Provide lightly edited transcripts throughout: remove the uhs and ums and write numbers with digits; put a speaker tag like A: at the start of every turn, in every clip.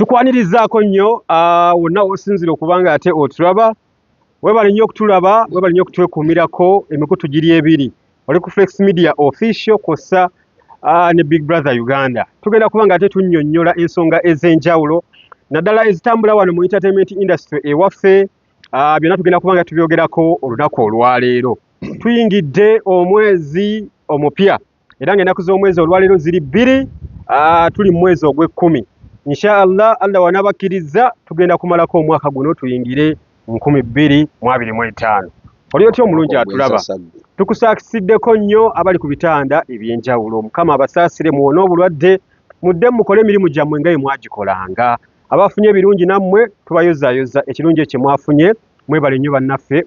A: tukwanirizaako nnyo wonna wosinzira okubanga ate otulaba webale nnyo okutulaba webale nnyo okutwekuumirako emikutu giri ebiri oli ku Flex Media Official kosa ne Big Brother Uganda tugenda kubanga ate tunnyonnyola ensonga ez'enjawulo naddala ezitambula wano mu entertainment industry ewaffe byonna tugenda kubanga tubyogerako olunaku olwaleero tuyingidde omwezi omupya era ng'ennaku z'omwezi olwaleero ziri bbiri tuli mu mwezi ogw'ekkumi Inshallah Allah wanabakkiriza tugenda kumalako omwaka guno tuyingire mu 2025 oli otyo omulungi atulaba tukusaakisiddeko nnyo abali ku bitanda ebyenjawulo mukama abasaasire muwone obulwadde mudde mukole emirimu gyammwe nga bwe mwagikolanga abafunye ebirungi nammwe tubayozaayoza ekirungi ekyo mwafunye mwebale nnyo bannaffe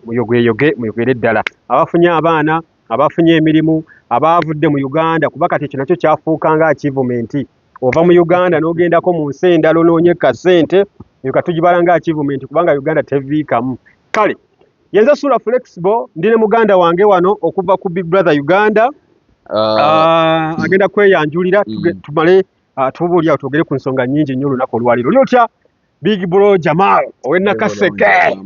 A: muyogere ddala abafunye abaana abafunye emirimu abaavudde mu Uganda kuba kati ekyo nakyo kyafuuka nga achievement ova mu Uganda n'ogendako mu nsi endala onoonye kasente eyo katugibala nga achievement kubanga Uganda teviikamu kale yenza Sula Flexible ndi ne muganda wange wano okuva ku Big Brother Uganda agenda kweyanjulira tumale tubuulyawo twogere ku nsonga nnyingi nnyo olunaku olwaliro oli otya Big Bro Jamal ow'Enakaseke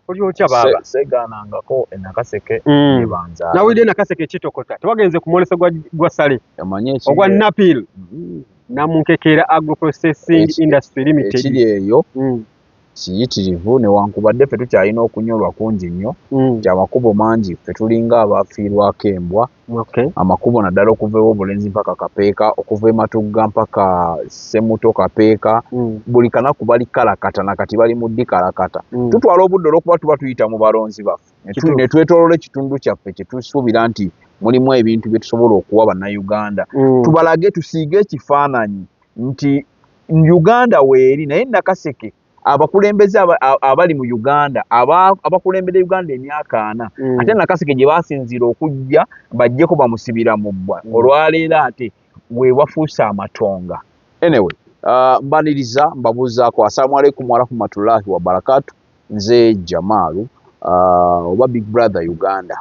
A: oli otya baba
B: seganangako Enakaseke yebanza
A: nawulidde Enakaseke kitokota tewagenze ku mwoleso gwa Sale ogwa Napil namunkekera Agroprocessing Industry Limited
B: ekiri eyo kiyitirivu newankubadde ffe tukyalina okunyolwa kungi nnyo kyamakubo mangi ffe tulinga abafiirwako embwa amakubo naddala okuva obulenzi mpaka Kapeeka okuva ematugga mpaka Semuto Kapeeka buli kanaku bali kalakata nakati bali mu ddi kalakata tutwala obudde olw'okuba tuba tuyita mu balonzi baffe ne twetoloola ekitundu kyaffe kye tusuubira nti mulimu ebintu bye tusobola okuwa bannayuganda tubalage tusiige ekifaananyi nti Uganda weeri naye Nakaseke abakulembeze abali mu Uganda abakulembera Uganda emyaka 4 ate Nakaseke gye basinziira okujja bajjeko bamusibira mu bbwa olwaleero ate we wafuusa amatonga anyway mbaniriza mbabuuzaako assalamu alaikum warahmatullahi wabarakatu nze Jamalu oba Big Brother Uganda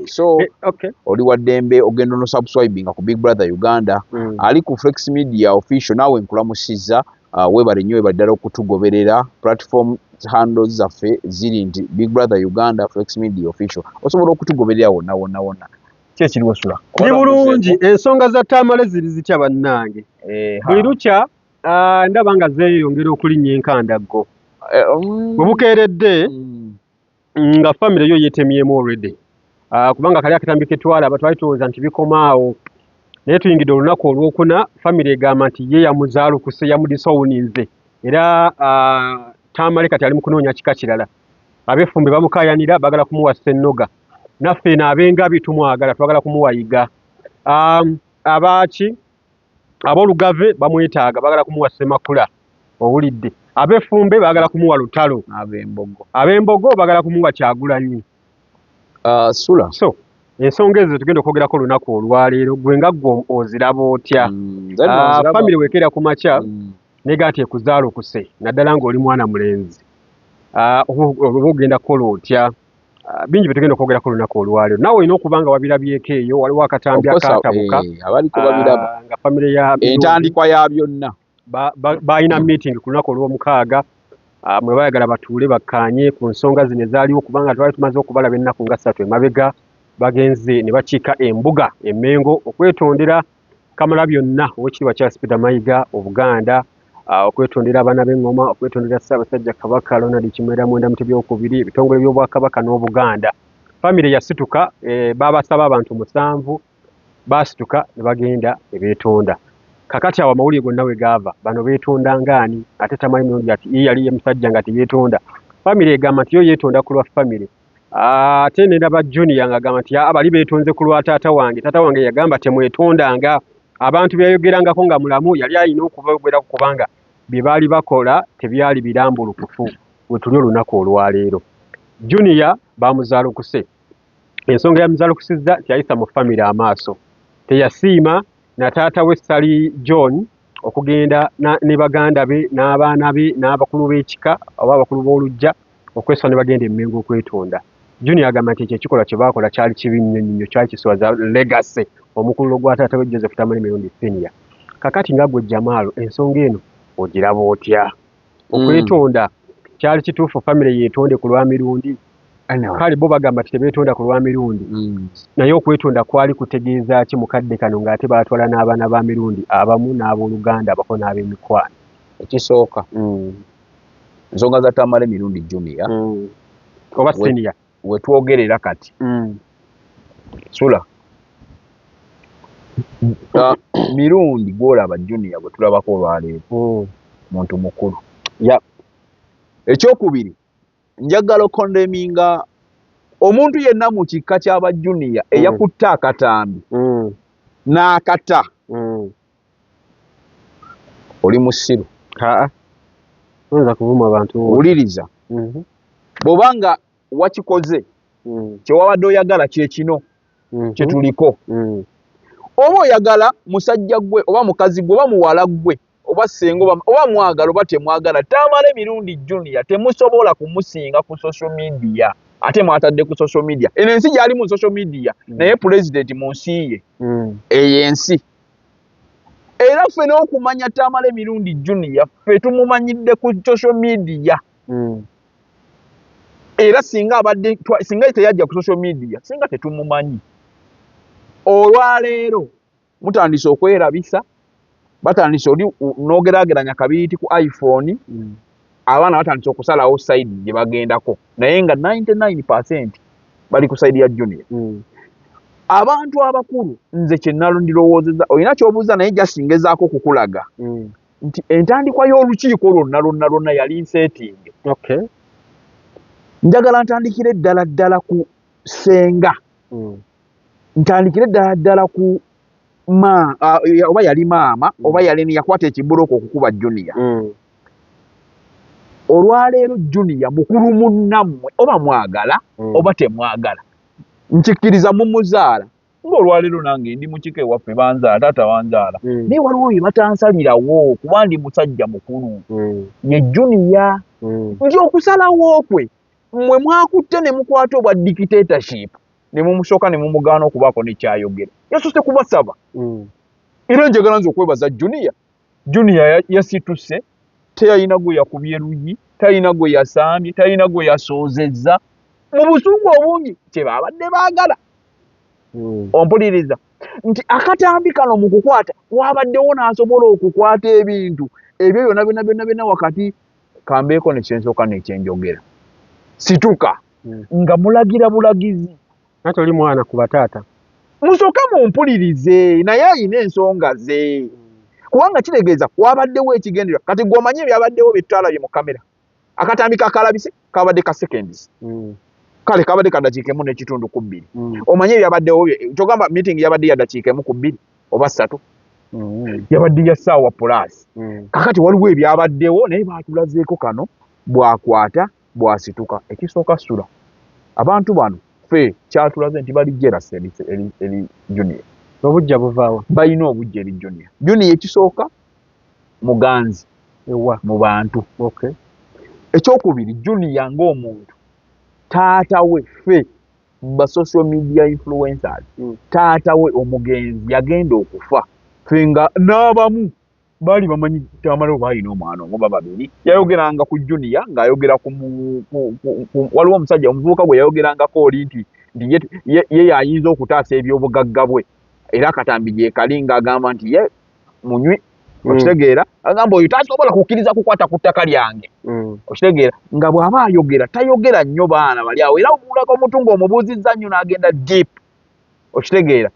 B: so oli waddembe ogenda no subscribing ku Big Brother Uganda ali ku Flex Media Official nawe nkulamusizza webale nnyo webaddala okutugoberera platform handles zaffe ziri nti Big Brother Uganda Flex Media Official osobola okutugoberera wonna kye kiriwo Sula
A: ni bulungi ensonga za Tamale ziri zitya bannange buli lukya ndaba nga zeeyongera okulinnya enkandaggo bwe bukeeredde nga family yo yetemyemu already kubanga kali akatambi ketwala abatwali tulowooza nti bikomaawo naye tuyingidde olunaku olwokuna family egamba nti ye yamuzaalukuse yamudisowuninze era Tamale kati ali mu kunoonya kika kirala ab'effumbe bamukaayanira baagala kumuwa Ssennoga naffe eno ab'engabi tumwagala twagala kumuwayiga abaaki ab'olugave bamwetaaga baagala kumuwa Ssemakula owulidde ab'effumbe baagala kumuwa Lutalo ab'embogo baagala kumuwa Kyagulanyi
B: Sula
A: so ensonga ezo tugenda okwogerako olunaku olwaleero gwe nga gwe oziraba otya family weekera ku makya nega nti ekuzaalukuse naddala ng'oli mwana mulenzi oba ogenda kukola otya bingi bye tugenda okwogerako olunaku olwaleero naawe olina okuba nga wabirabyeko eyo waliwo akatambi akaatabuka nga family ya
B: entandikwa ya byonna
A: balina meeting ku lunaku olw'omukaaga mwe bayagala batuule bakkaanye ku nsonga zino ezaaliwo kubanga twali tumaze okubalaba ennaku nga 3 emabega bagenze ne bakiika embuga Emmengo okwetondera Kamalabyonna ow'ekitiibwa Charles Peter Mayiga Obuganda okwetondera abaana b'engoma okwetondera Ssaabasajja Kabaka Ronald Kimera Mwenda Mutebi II ebitongole by'Obwakabaka n'Obuganda family yasituka baabasaba abantu 7 baasituka ne bagenda ne beetonda kakati awo amawulire gonna we gaava bano beetonda ngaani ate tamanyi mirundi ati ye yali ye musajja nga teyeetonda family egamba nti yo yeetonda ku lwa family ate nendaba Junior ng'agamba nti abali beetonze ku lwa taata wange yagamba temwetondanga abantu byayogerangako nga mulamu yali alina okubayogerako kubanga bye baali bakola tebyali birambulukufu we tuli olunaku olwaleero Junior bamuzaalukuse ensonga yamuzaalukusizza tyayisa mu family amaaso teyasiima na taata we Sally John okugenda ne baganda be n'abaana be n'abakulu b'ekika oba abakulu b'olujja okweswa ne bagenda Emmengo okwetonda Junior agamba nti ekyo ekikolwa kye baakola kyali kibi nnyo kyali kiswaza legacy omukulu gwa taata we Joseph Tamale Mirundi Senior kakati nga gwe Jamaalo ensonga eno ogiraba otya okwetonda kyali kituufu famire yeetonde ku lwa mirundi kale bo bagamba tebeetonda ku lwa mirundi naye okwetonda kwali kutegeeza ki mukadde kano ng'ate baatwala n'abaana ba mirundi abamu n'abooluganda abako n'ab'emikwano
B: ekisooka ensonga za Tamale mirundi junior
A: oba senior
B: wetwogerera kati sula mirundi gwolaba junior bwe tulabako olwaleero muntu mukulu ekyokubiri njagala okondeminga omuntu yenna mu kika ky'aba junior eyakutte akatambi n'akata oli musiru
A: oyinza kuvuma abantu
B: wuliriza bw'obanga wakikoze kyewabadde oyagala kyekino kyetuliko oba oyagala musajja gwe oba mukazi gwe oba muwala gwe oba ssenga oba mwagala oba temwagala Tamale mirundi junior temusobola kumusinga ku social media ate mwatadde ku social media eno ensi gyali mu social media naye president mu nsi ye eyo ensi era ffe n'okumanya Tamale mirundi junior ffe tumumanyidde ku social media era singa teyajja ku social media singa tetumumanyi olwaleero mutandise okwerabisa batandise oli n'ogeraageranya kabiiti ku iPhone abaana batandise okusalawo side gye bagendako naye nga 99% bali ku side ya junior abantu abakulu nze kye nalondirowoozeza olina ky'obuuza naye jasingezaako kukulaga nti entandikwa y'olukiiko lwonna yali nseetinge njagala ntandikire ddala ku ssenga ntandikire ddala ku oba yali maama oba yali yakwata ekibuloko okukuba junior olwaleero junior mukulu munnammwe oba mwagala oba temwagala nkikkiriza mumuzaala ng'olwaleero nange ndi mukika ewaffe banzaala taata wanzaala naye waliwo bye batansalirawo kuba ndi musajja mukulu ye junior nti okusalawo kwe mmwe mwakutte ne mukwata obwa dictatorship ne mumusooka ne mumugaana okubaako nekyayogera yasoose kubasaba era njagala nze okwebaza junior yasituse teyalina gwe yakubye luyi talina gwe yasambye talina gwe yasoozezza mu busungu obungi kye baabadde baagala ompuliriza nti akatambi kano mu kukwata wabaddewo n'asobola okukwata ebintu ebyo byonna wakati kambeeko nekyensooka nekyenjogera situka nga mulagira bulagizi
A: ate oli mwana ku bataata
B: musooka mumpulirize naye ayina ensonga ze kubanga kitegeeza wabaddewo ekigendererwa kati gw'omanyi ebyabaddewo bye tutaalabye mu kamera akatambi kakalabise kabadde ka seconds kale kabadde ka dakiika emu n'ekitundu ku bbiri omanyi ebyabaddewo kyogamba meeting yabadde ya dakiika emu ku bbiri oba ssatu yabadde ya ssaawa plus kakati waliwo ebyabaddewo naye baatulazeeko kano bwakwata bwasituka ekisooka sula abantu bano ffe kyatulaze nti bali jealous eri junior
A: obujja buvaawa
B: balina obujja eri junior ekisooka muganzi mu bantu ekyokubiri junior ng'omuntu taata we ffe ba social media influencers taata we omugenzi yagenda okufa ffe nga n'abamu baali bamanyi Tamale oba alina omwana oba babiri yayogeranga ku junior ng'ayogera waliwo omusajja omuvubuka gwe yayogerangako oli nti ye yayinza okutaasa ebyobugagga bwe era akatambi gyekali ng'agamba nti ye munywi okitegeera agamba oyo tasobola kukkiriza kukwata ku ttaka lyange okitegeera nga bw'aba ayogera tayogera nnyo baana bali awo era omulako omuntu ng'omubuuzizza nnyo n'agenda deep okitegeera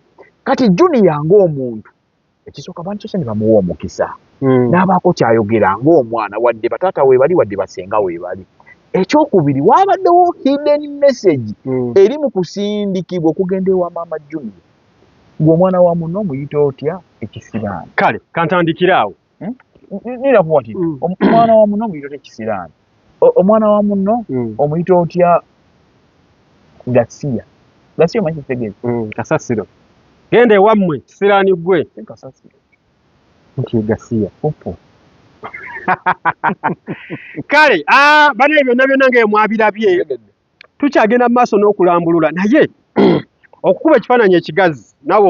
B: kati junior ng'omuntu ekisooka bantu kyose ne bamuwa omukisa n'abaako kyayogera ng'omwana wadde bataata weebali wadde basenga weebali ekyokubiri wabaddewo hidden message eri mu kusindikibwa okugenda ewa maama junior gw'omwana wa munno omuyita otya ekisiraani
A: kale kantandikire awo
B: nirakuwa ti omwana wa munno omuyita otya ekisiraani omwana wa munno omuyita otya gasiya omanyi kitegeeza
A: kasasiro genda ewammwe kisiraani gwe
B: kasasiro
A: nti gasiya popo kale bana byonna nga mwabirabye tukyagenda mu maaso n'okulambulula naye okukuba ekifaananyi ekigazi naawe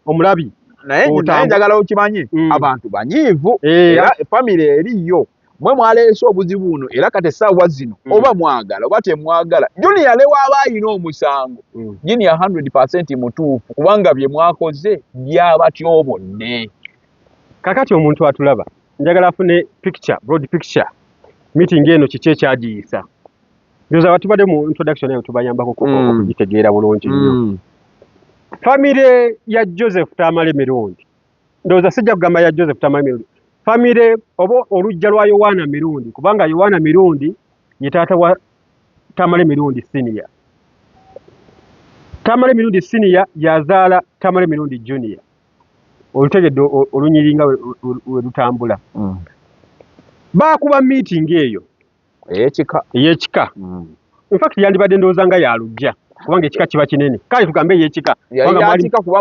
A: omulabi
B: naye njagala okimanye abantu banyiivu
A: era
B: family eriyo mwe mwaleese obuzibu buno era kati essaawa zino oba mwagala oba temwagala Junior ne waaba ayina omusango Junior 100% mutuufu kubanga bye mwakoze byaba tyobodde.
A: Kakati omuntu atulaba njagala afune broad picture meeting eno kiki ekyagiyisa. Ndoza batubadde mu introduction eyo tubayambako okugitegeera bulungi nnyo. Family ya Joseph Tamale Mirundi. Ndoza sijja kugamba ya Joseph Tamale Mirundi. Family obo olujja lwa Yohana Mirundi kubanga Yohana Mirundi ye taata wa Tamale Mirundi senior. Tamale Mirundi senior yazaala Tamale Mirundi junior. Olutegedde olunyiringa we lutambula. Baakuba meeting eyo ey'ekika. In fact yandibadde ndowooza nga yalujja kubanga ekika kiba kinene. Kale tugambe ey'ekika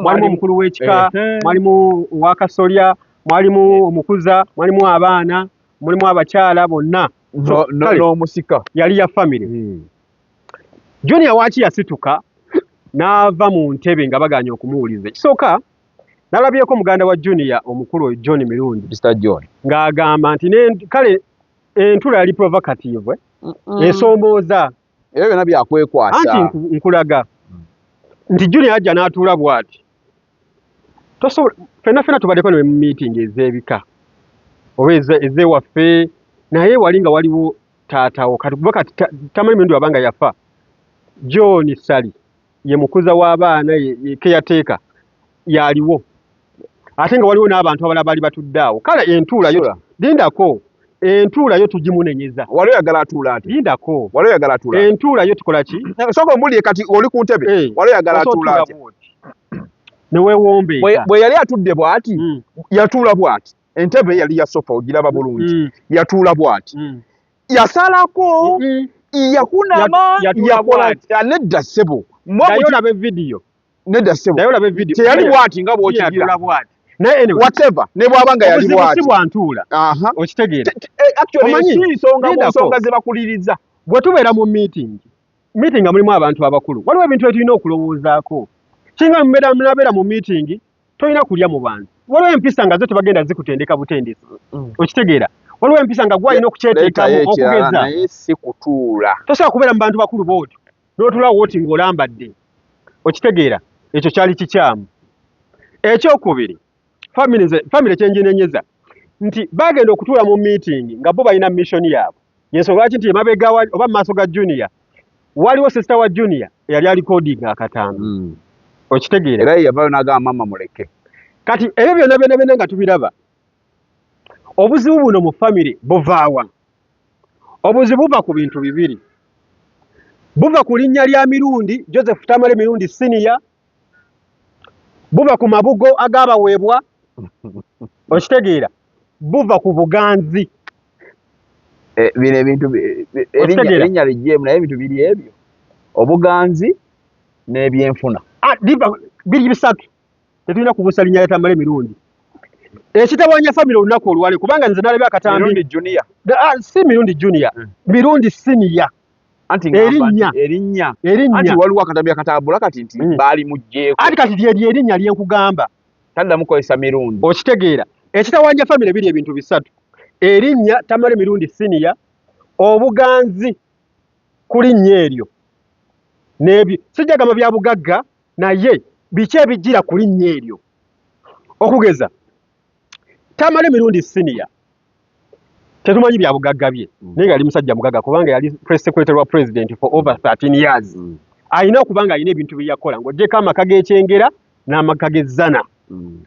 A: mwalimu omukulu w'ekika, mwalimu owakasolya, mwalimu omukuza, mwalimu abaana, mulimu abakyala bonna
B: n'omusika
A: yali ya family. Junior waaki yasituka n'ava mu ntebe nga baganya okumuwuliza. Ekisooka nalabyeko muganda wa Junior omukulu John Mirundi,
B: Mr. John,
A: ng'agamba nti kale entula yali provocative esoomooza
B: ebyo byonna byakwekwasa
A: anti nkulaga nti Junior ajja n'atuula bw'ati. Ffenna tubaddeko ne mu meeting ez'ebika oba ez'ewaffe naye wali nga waliwo taatawo kati Tamale Mirundi wabanga yafa John Sali ye mukuza w'abaana ye caretaker yaliwo ate nga waliwo n'abantu abalala bali batudde awo. Kale entuula yo lindako entuula yo tugimunenyeza.
B: Wali oyagala atuula ati
A: lindako
B: wali oyagala atuula
A: entuula yo tukola ki
B: sooka omuli kati oli ku ntebe wali oyagala atuula ati
A: ne weewombeeka
B: bwe yali atudde bw'ati yatuula bw'ati entebe yali ya sofa ogiraba bulungi yatuula bw'ati yasalako yakunama yakola nedda ssebo
A: yayolabe vidiyo
B: nedda ssebo
A: yayolabe vidiyo
B: teyali bw'ati nga bw'okigira
A: naye
B: whatever ne bw'abanga yali bw'ati
A: si bwantuula okitegeera
B: actually ensonga ze bakuliriza
A: bwe tubeera mu meeting nga mulimu abantu abakulu waliwo ebintu bye tulina okulowoozaako. Kinga munabeera mu meeting tolina kulya mu bantu. Waliwo empisa nga zo tebagenda zikutendeka butendesi. Okitegeera waliwo empisa nga gwalina okukyeteekamu okugeza
B: naye si kutuula.
A: Tosobola kubeera mu bantu bakulu bw'otyo n'otulawo woti ng'olambadde. Okitegeera ekyo kyali kikyamu. Ekyokubiri family kyenjinenyeza nti bagenda okutuula mu meeting nga bo balina mission yaabwe. Yensonga lwaki nti emabega oba mu maaso ga Junior waliwo sister wa Junior eyali alikodinga akatambi. Okitegeera
B: era yavayo n'agamba mama muleke.
A: Kati ebyo byonna nga tubiraba obuzibu buno mu family buvaawa. Obuzibu buva ku bintu bibiri. Buva ku linnya lya Mirundi Joseph Tamale Mirundi senior, buva ku mabugo agabaweebwa. Okitegeera buva ku buganzi.
B: Bino ebintu erinnya lijjeemu naye ebintu biri ebyo obuganzi n'ebyenfuna
A: biri bisatu tetulina kubuusa linnya lya Tamale Mirundi. Ekitawaanya family olunaku olwale kubanga nze nalabye akatambi
B: Mirundi Junior
A: si Mirundi Junior Mirundi senior
B: anti
A: erinnya
B: anti waliwo akatambi akatambula kati nti baali mugjeeko
A: anti kati lye erinnya lyenkugamba
B: taddamu kozesa Mirundi.
A: Okitegeera ekitawaanya family biri ebintu bisatu: erinnya Tamale Mirundi senior, obuganzi ku linnya eryo n'ebyo sijja gamba bya bugagga naye biki ebijjira ku linnya eryo. Okugeza Tamale Mirundi senior tetumanyi bya bugagga bye naye yali musajja mugagga kubanga yali press secretary wa president for over 13 years. Ayina okubanga ayina ebintu bye yakola ng'ogyeko amaka g'ekyengera n'amaka g'ezzana.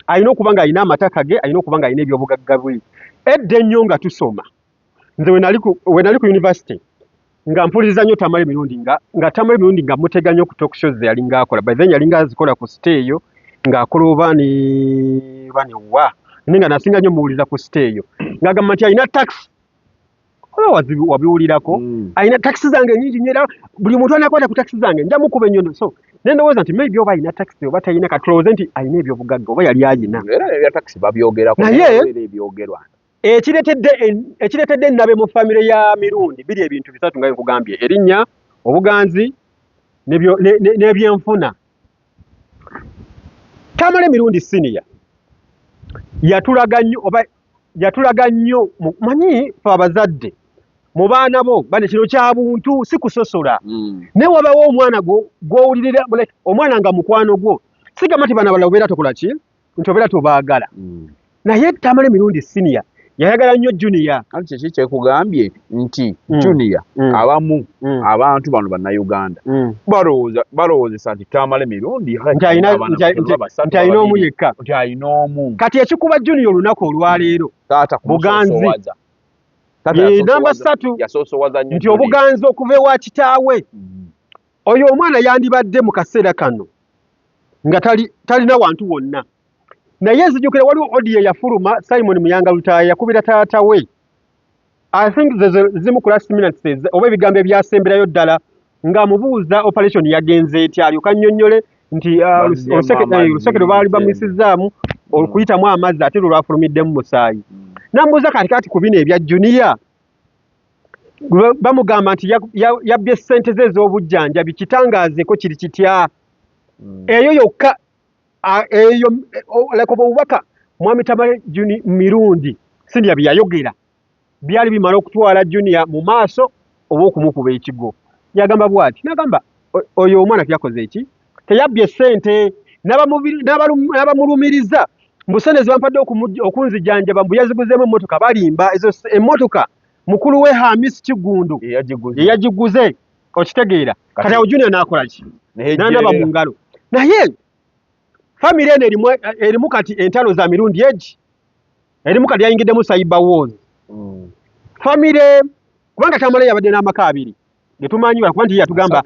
A: Ayina okubanga ayina amataka ge, ayina okubanga ayina ebyobugagga bwe. Edda ennyo nga tusoma nze we nali ku university nga mpuliriza nnyo Tamale Mirundi nga Tamale Mirundi nga mutega nnyo ku talk shows ze yali ng'akola. By then yali ng'azikola ku siteeyo ng'akola oba ne wa nga nasinga nnyo muwuliza ku siteeyo ng'agamba nti ayina tax. Oba wabiwulirako ayina tax zange nnyingi nnyo era buli muntu anakwata ku tax zange nja mukuba ennyondo. So ne ndowooza nti maybe oba ayina tax oba tayina katulowooze nti ayina ebyobugagga oba yali ayina.
B: Era ebya tax babyogerako
A: naye
B: ebyogerwa
A: ekireetedde ennabe mu famire ya Mirundi biri ebintu bisatu nga nkugambye: erinnya, obuganzi n'ebyenfuna. Tamale Mirundi senior yatulaga nnyo manyi fe abazadde mu baana bo bane kino kya buntu si kusosola ne wabawo omwana gw'owulirira omwana nga mukwano gwo sigamba nti bana balala obeera tokola ki nti obeera tobaagala naye Tamale Mirundi senior yayagala nnyo Junior.
B: Anti kiki kyekugambye nti Junior abamu abantu bano bannayuganda balowoozesa nti Tamale Mirundi
A: nti alina omu yekka
B: nti alina omu.
A: Kati ekikuba Junior olunaku olwaleero Buganzi namba 3 nti obuganzi okuva ewa kitaawe oyo omwana yandibadde mu kaseera kano nga talina wantu wonna. Naye nzijukira waliwo audio yafuluma Simon Muyanga Lutaaya yakubira taata we I think zimu ku last minutes oba ebigambo ebyasemberayo ddala ng'amubuuza operation yagenze etya alyoka annyonnyole nti olusekere baali bamuisizaamu okuyitamu amazzi ate lwafulumiddemu musaayi. Namubuuza kati ku bino ebya Junior bamugamba nti yabbye ssente ze ez'obujjanjabi kitangaazeko kiri kitya eyo yokka eyo like obubaka Mwami Tamale Mirundi senior byayogera byali bimala okutwala Junior mu maaso oba okumukuba ekigo. Yagamba bw'ati nagamba oyo omwana yakoze eki teyabbye ssente n'abamulumiriza mbusene zibampadde okunzijanjaba mbu yaziguzeemu emmotoka balimba ezo emmotoka mukulu we Hamis Kigundu yagiguze okitegeera kati awo Junior n'akola ki n'anaba mu ngalo. Naye family eno erimu kati entalo za mirundi egi erimu kati yayingiddemu cyber wars family kubanga Tamale yabadde n'amaka abiri getumanyi kuba nti yatugamba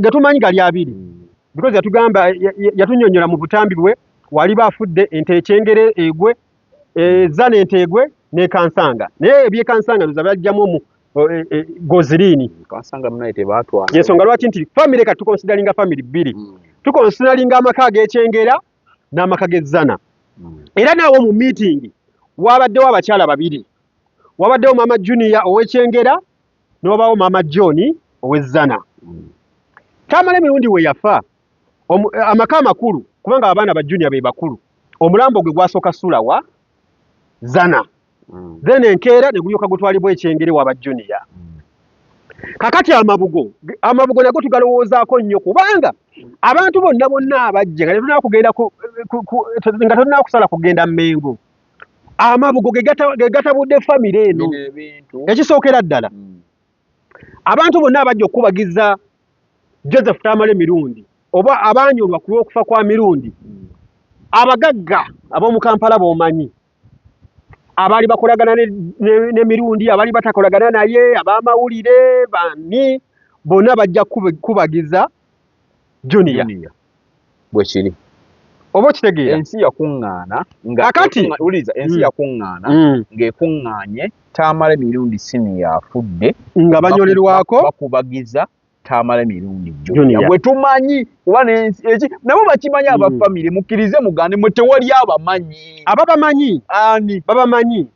A: getumanyi gali abiri because yatugamba yatunyonyola mu butambi bwe wali bafudde ente ekyengere egwe zana ente egwe ne kansanga naye ebyekansanga luza byajjamu mu gozirini
B: kansanga mnaite batwa
A: yensonga lwaki nti family kati tukonsideringa family bbiri tukonsideringa amaka ag'ekyengera n'amaka g'ezzana era naawo mu meeting wabaddewo abakyala babiri wabaddewo Mama Junior ow'ekyengera n'obaawo Mama John ow'ezzana. Tamale Mirundi we yafa amaka amakulu kubanga abaana ba Junior be bakulu omulambo gwe gwasooka sulawa zana then enkeera ne gulyoka gutwalibwa ekyengere waba Junior. Kakati amabugo nago tugalowoozaako nnyo kubanga abantu bonna abajja nga tetulina kugenda nga tulina kusala kugenda Mmengo amabugo ge gatabudde famire eno ekisookera ddala abantu bonna abajja okubagiza Joseph Tamale Mirundi oba abanyolwa ku lw'okufa kwa Mirundi abagagga ab'omu Kampala b'omanyi abali bakolagana ne Mirundi abali batakolagana naye abamawulire bani bonna bajja kubagiza Junior
B: bwe kiri
A: oba kitegeera
B: ensi yakuŋŋaana uliza ensi yakuŋŋaana ng'ekuŋŋaanye Tamale Mirundi senior afudde
A: nga banyolerwako
B: bakubagiza Tamale Mirundi Junior bwe tumanyi kuba nabo bakimanyi aba family mukkirize mugande mwe tewali abamanyi ani babamanyi.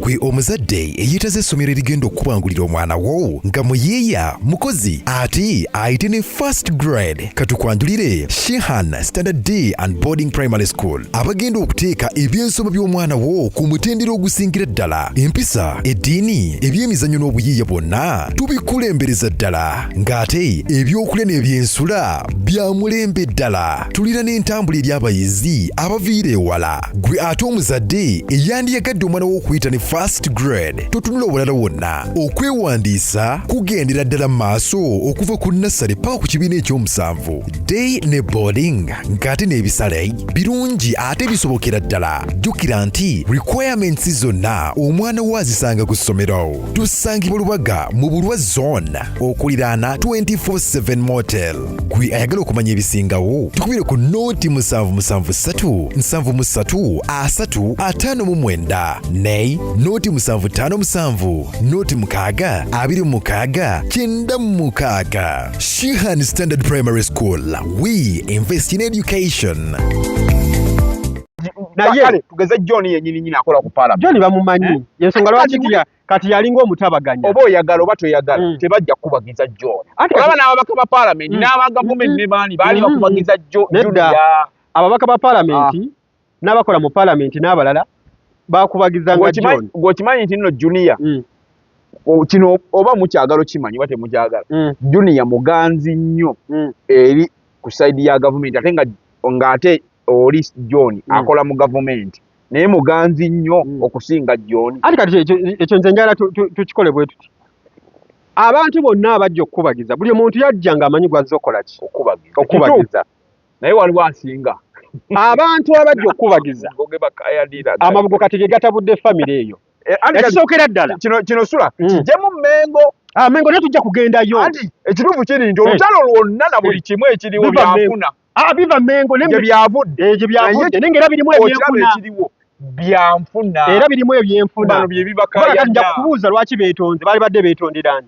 C: Gwe omuzadde eyeetaze essomero erigenda okubangulira omwana wo nga muyiiya mukozi ate ayite ne first grade katukwanjulire Shehan Standard Day and Boarding Primary School abagenda okuteeka ebyensoma by'omwana wo ku mutendera ogusingira ddala empisa eddiini ebyemizannyo n'obuyiiya bwonna tubikulembereza ddala ng'ate ebyokulya n'ebyensula byamulembe ddala tulira n'entambula eri abayizi abaviira ewala. Gwe ate omuzadde eyandiyagadde omwana wo okuyita ne first grade totunula obulala wonna okwewandiisa kugendera ddala mu maaso okuva ku nursery paka ku kibiina ekyomusanvu. Day ne boarding ng'ate n'ebisale birungi ate bisobokera ddala. Jjukira nti requirements zonna omwana wo azisanga ku ssomero. Tusangibwa Lubaga mu Bulwa zone okuliraana 24/7 motel. Gwe ayagala okumanya ebisingawo tukubire ku noti 773 73 359 ne noti 757 noti 6 26 96. Shehan Standard Primary School, we invest in education.
B: naye tugeze John yennyini akola ku parliament.
A: John bamumanyi yensonga lwaki kati yalinga omutabaganya
B: oba oyagala oba toyagala tebajja kubagiza John aba n'ababaka ba parliament n'aba government ne baani baali bakubagiza Junior.
A: Ababaka ba parliament n'abakola mu parliament n'abalala bakubagizanga John.
B: Ng'okimanyi nti nno Junior kino oba mukyagala okimanyi oba temukyagala. Junior muganzi nnyo eri ku side ya gavumenti ate ng'ate oli John akola mu gavumenti naye muganzi nnyo okusinga John.
A: Ati kati ekyo nze njagala tukikole bwe tuti. Abantu bonna abajja okukubagiza buli omuntu yajja ng'amanyi gwazza okola ki okubagiza
B: naye waliwo asinga
A: abantu abajja okukubagiza amabugo kati ge gatabudde famire eyo ekisookera ddala
B: kino sula kijjemu Mengo.
A: Mengo naye tujja kugendayo
B: anti ekituufu kiri nti olutalo lwonna na buli kimu ekiriwo byafuna
A: biva Mengo
B: gye byavudde
A: naye ng'era birimu ebyenfuna
B: byanfuna
A: era birimu ebyenfuna
B: bano bye bibakaya
A: nja kubuuza lwaki beetonze baali badde beetondera ani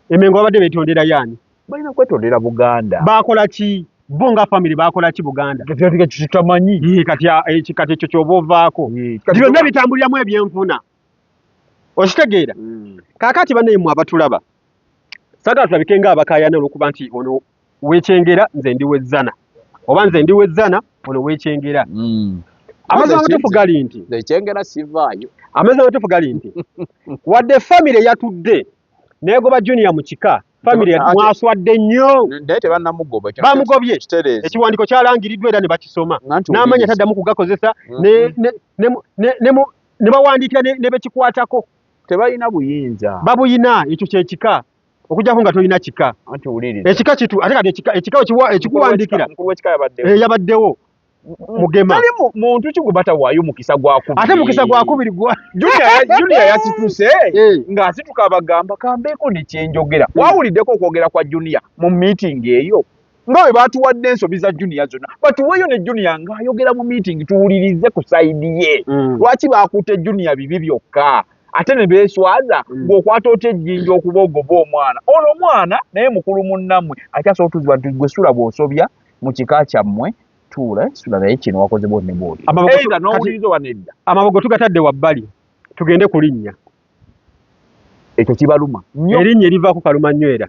A: Mengo babadde beetondera yaani
B: balina kwetondera Buganda
A: baakola ki bo nga family baakola ki Buganda
B: kitamanyi
A: kati ekyo ky'oba ovaako byonna bitambuliramu ebyenfuna okitegeera kaakati bannammwe abatulaba saagala tulabike ng'abakaayana olw'okuba nti ono weekyengera nze ndi wezzana oba nze ndi wezzana ono weekyengera amazima amatuufu gali nti
B: ekyengera sivaayo
A: amazima amatuufu gali nti wadde famire yatudde neegoba Junior mu kika famire mwaswadde nnyo
B: naye tebannamugoba
A: bamugobye ekiwandiiko kyalangiriddwa era ne bakisoma n'amanya taddamu kugakozesa ne bawandiikira ne bekikwatako
B: tebalina buyinza
A: babuyina ekyo kyekika okujjako nga tolina kika ekika kitu ate kati ekika ekikuwandiikira yabaddewo mugema
B: tali muntu ki gwe batawaayo mukisa gwakubiri
A: ate mukisa gwakubiri
B: Junior yasituse ng'asituka abagamba kambeeko ne kyenjogera wawuliddeko okwogera kwa Junior mu meeting eyo nga bwe baatuwadde ensobi za Junior zonna batuweeyo ne Junior ng'ayogera mu meeting tuwulirize ku sayidi ye lwaki baakutte Junior bibi byokka ate ne beeswaza ng'okwata otya ejjinja okuba ogoba omwana ono omwana naye mukulu munnammwe akyasobola otuziba nti gwe sula bw'osobya mu kika kyammwe sula naye kino wakoze bwonne bwoti era n'owuliriza oba nedda
A: amabogo tugatadde wabbali tugende ku linnya
B: ekyo kibaluma
A: erinnya erivaako kaluma nnyo era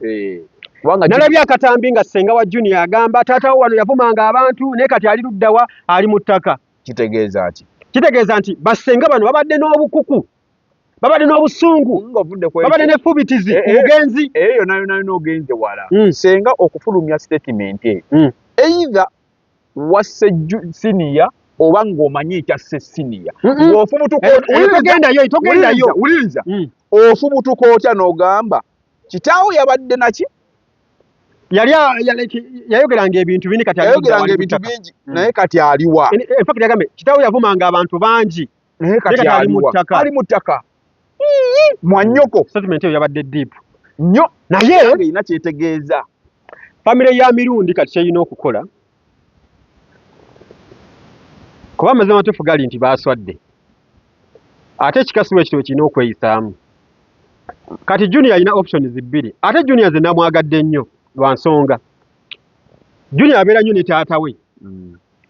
A: nalabye akatambi nga ssenga wa Junior agamba taatawo wano yavumanga abantu naye kati ali luddawa ali mu ttaka
B: kitegeeza ki
A: kitegeeza nti bassenga bano babadde n'obukuku babadde n'obusungu babadde n'effubitizi obugenzi
B: eyo nayo n'ogenze wala senga okufulumya statement either wasse senior oba ng'omanyi ekyasse senior
A: togendayo
B: wuliza ofubutuka otya n'ogamba kitaawo yabadde naki
A: yayogeranga ebintu bingi kati
B: naye kati aliwa
A: infact yagambe kitaawo yavumanga abantu bangi
B: naye kati ali mu ttaka mwannyoko
A: statement eyo yabadde deep
B: nnyo
A: naye
B: erina kyetegeeza
A: famire ya Mirundi kati kyeyina okukola kuba amazima amatuufu gali nti baaswadde ate ekikasiwa ekito kirina okweyisaamu kati Junior alina options bbiri ate Junior ze namwagadde nnyo lwa nsonga Junior abeera nnyo ne taata we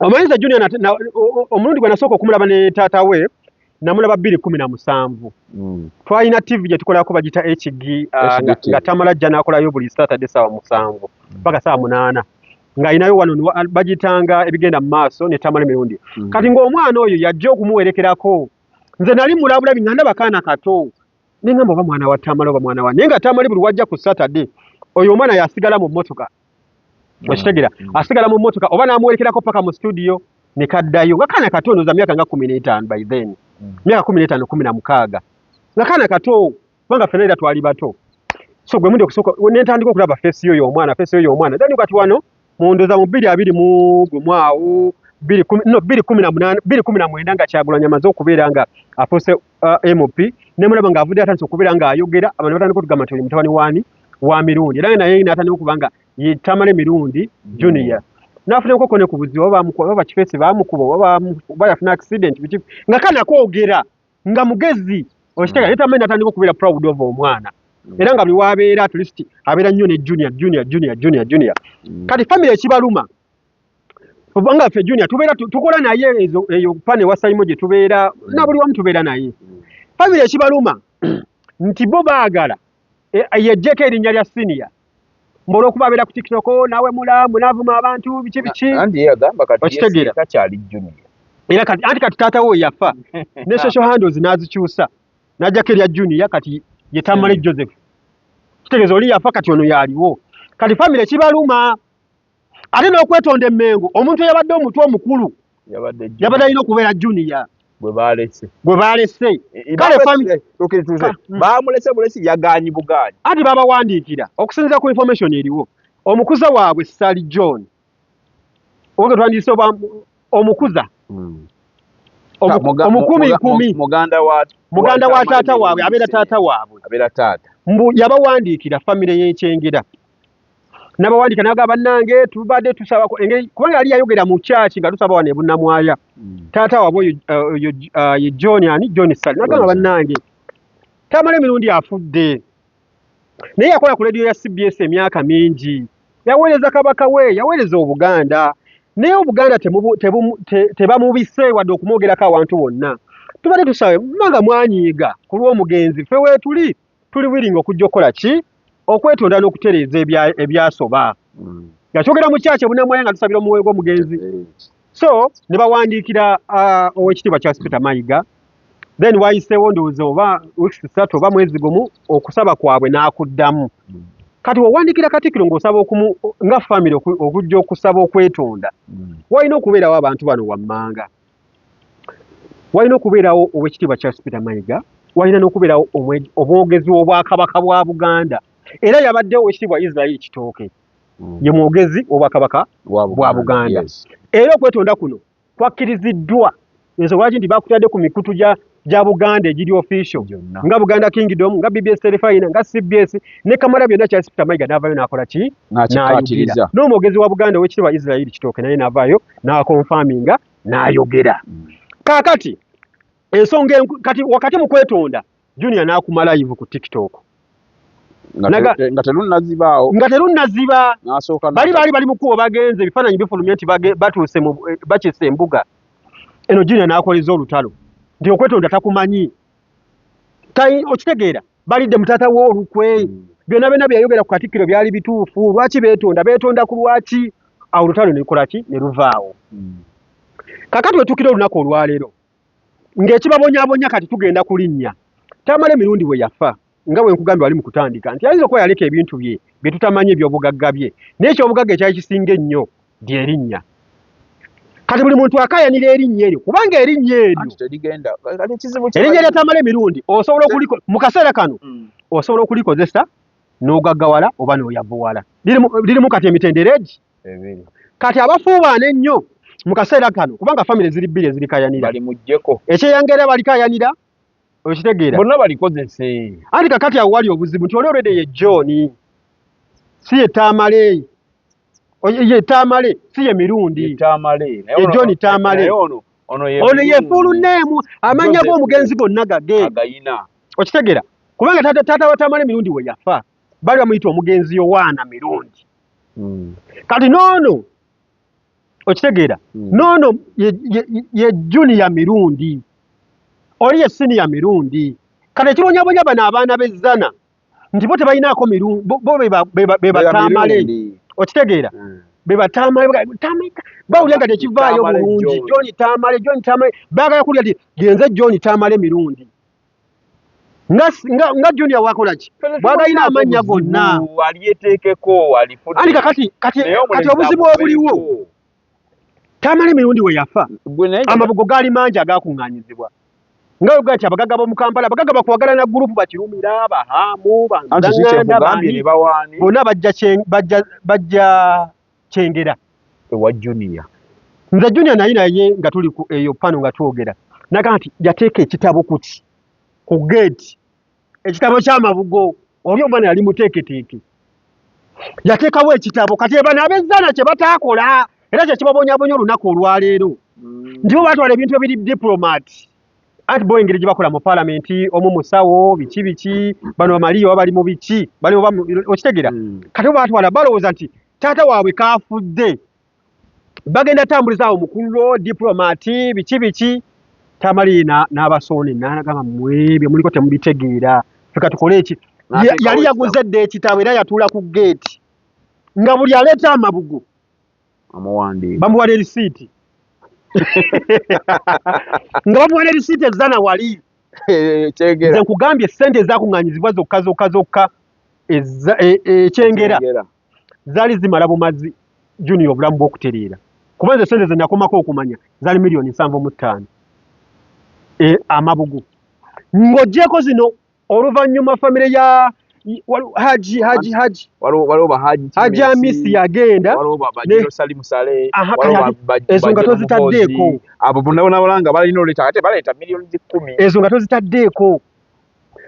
A: omanyiza Junior omulundi gwe nasooka okumulaba ne taata we namulaba 2017 twalina TV gye tukolako bagita HG nga Tamalajja n'akolayo buli Saturday ssaawa 7 mpaka ssaawa 8 ng'alinayo wano bagitanga ebigenda mu maaso ne Tamale Mirundi kati ng'omwana oyo yajja okumuwerekerako nze nali mulabulabi nga ndaba kaana kato nengamba oba mwana wa Tamale oba mwana wa naye nga Tamale buli wajja ku Saturday oyo omwana yasigala mu mmotoka okitegera asigala mu mmotoka oba n'amuwerekerako paka mu studio ne kaddayo nga kaana kato ndowooza myaka nga 15 by then myaka 15 16 nga kaana kato kubanga ffenna era twali bato so gwe mundi okusooka nentandika okulaba feesi yo y'omwana then kati wano mundoza mu 2020 gumwawo 2019 nga Kyagulanyi amaze okubeera nga afuuse MP ne mulaba ng'avudde atandise okubeera ng'ayogera abantu batandika okugamba nti oli mutabani waani wa Mirundi era naye n'atandika okuba nga ye Tamale Mirundi Junior n'afunako kone ku buzibu oba kifeesi baamukuba oba yafuna accident nga kana kwogera nga mugezi okitega naye Tamale n'atandika okubeera proud of omwana era nga buli wabeera at least abeera nnyo ne Junior kati family ekibaluma kubanga ffe Junior tubeera tukola naye eyo pane wa Simon gye tubeera na buli wamu tubeera naye family ekibaluma nti bo baagala yejjeko erinnya lya senior mbola okuba abeera ku TikTok nawe mulamu n'avuma abantu biki
B: andi yagamba kati kakyali Junior
A: era kati taata we yafa ne social handles nazikyusa najjako erya Junior kati ye Tamale Joseph kitegeeza oli yafa kati ono yaliwo kati family kibaluma ate n'okwetonda emmengo omuntu eyabadde omutwe omukulu yabadde alina okubeera Junior
B: bwe balese
A: kale family
B: bamulese bulesi yaganyi buganyi
A: ati babawandiikira okusinziira ku information eriwo omukuza waabwe Sally John oge twandise omukuza omukumi muganda wa taata waabwe abeera taata waabwe mbu yabawandiikira family y'Ekyengera n'abawandiika n'agamba bannange tubadde tusabako engeri kubanga yali yayogera mu kyaki nga tusaba wano e Bunnamwaya taata waabwe oyo ye John Sally n'agamba bannange Tamale mirundi afudde naye yakola ku radio ya CBS emyaka mingi yaweereza kabaka we yaweereza Obuganda naye Obuganda tebamubise wadde okumwogerako awantu wonna tubadde tusabe mmanga mwanyiiga ku lw'omugenzi ffe weetuli tuli wiringa okujja okukola ki okwetonda n'okutereeza ebyasoba yakyogera mu kyaki Bunnamwaya nga tusabira omuwe gw'omugenzi so ne bawandiikira ow'ekitiibwa Charles Peter Mayiga then wayiseewo ndowooza oba weeks 3 oba mwezi gumu okusaba kwabwe n'akuddamu kati wawandiikira Katikkiro ng'osaba nga family okujja okusaba okwetonda walina okubeerawo abantu bano wammanga walina okubeerawo ow'ekitiibwa Charles Peter Mayiga walina n'okubeerawo omwogezi w'obwakabaka bwa Buganda era yabadde ow'ekitiibwa Israel Kitooke ye mwogezi w'obwakabaka bwa Buganda era okwetonda kuno kwakkiriziddwa ensonga lwaki nti bakutadde ku mikutu gya Buganda egiri official nga Buganda Kingdom nga BBS Telefina nga CBS ne Kamara byonna Charles Peter Mayiga n'avaayo n'akola ki n'ayogera n'omwogezi wa Buganda ow'ekitiibwa Israel Kitooke naye n'avaayo n'akonfaminga n'ayogera kaakati ensonga kati wakati mu kwetonda Junior n'akuma live ku TikTok
B: nga terunazibaawo
A: bali mu kuwa bagenze ebifaananyi bifulumye nti batuuse bakise embuga eno Junior n'akoleza olutalo nti okwetonda takumanyi okitegeera balidde mutaata we olukwe byonna byonna byayogera ku Katikkiro byali bituufu lwaki beetonda ku lwaki awo olutalo ne lukola ki ne luvaawo kakati wetukira olunaku olwaleero ng'ekibabonyaabonya kati tugenda kulinnya Tamale mirundi we yafa nga bwe nkugambye wali mu kutandika nti ayinza okuba yaleka ebintu bye tutamanyi eby'obugagga bye naye ekyobugagga ekyali kisinga ennyo lyerinnya kati buli muntu akayanira erinnya eryo kubanga erinnya eryo erinnya lya Tamale mirundi osobola mu kaseera kano osobola okulikozesa n'ogaggawala oba n'oyavuwala lirimu kati emitendera egi kati abafuubaana ennyo mu kaseera kano kubanga family ziri bbiri ezirikayanira ekyeyangera balikayanira okitegeera
B: bonna balikozese
A: anti kakati awo wali obuzibu nti oli olwedde ye John si ye Tamale ye Tamale si ye mirundi ye John Tamale ono ye full name amanya g'omugenzi gonna gagayina okitegeera kubanga taata wa Tamale mirundi we yafa bali bamuyita omugenzi Yowaana mirundi kati noono okitegeera noono ye Junior mirundi oli ye Senior mirundi kati ekibonyabonya bano abaana b'ezzana nti bo tebalinaako mirundi bo be batamale okitegeera be batamale bawulira nga tekivaayo bulungi John Tamale baagala kulya ti genze John Tamale mirundi nga Junior wakola ki bwagalina amannya gonna andi kati obuzibu obuliwo Tamale mirundi we yafa amabugo gaali mangi agakuŋŋaanyizibwa nga yoga nti abagagga b'omu Kampala abagagga bakwagala na gurupu bakirumira bahaamu bonna bajja Kyengera
B: ewa Junior
A: nze Junior naye nga tuli eyo pano nga twogera naga nti yateeka ekitabo ku gate ekitabo ky'amabugo oli omwana yali muteeketeeke yateekawo ekitabo kati ebano ab'ezzana kye bataakola era kye kibabonyabonya olunaku olwaleero nti bo batwala ebintu ebiri diplomat anti bo engeri gye bakola mu palamenti omu musawo biki bano bamaliyo baba bali mu biki okitegeera kati bo batwala balowooza nti taata waabwe kaafudde bagenda tambulizaawo mukululo diplomati biki Tamale n'abasoone n'agamba mwebyo muliko temubitegeera feka tukole eki yali yaguze dde ekitabo era yatuula ku geeti nga buli aleeta amabugo
B: amuwandiika
A: bamuwala erisiiti nga bamuwa ne risiiti ezzana wali nze nkugambye ssente ezakunganyizibwa zokka ekyengera zaali zimala bumazi Junior obulamu bw'okutereera kuba nze ssente ze nakomako okumanya zaali $7.5 amabugu ng'oggyeko zino oluvannyuma famire ya Haji Hamisi yagenda ezo nga tozitaddeeko
B: abo bonna nga balina oleeta ate baleeta $10,000,000
A: ezo nga tozitaddeeko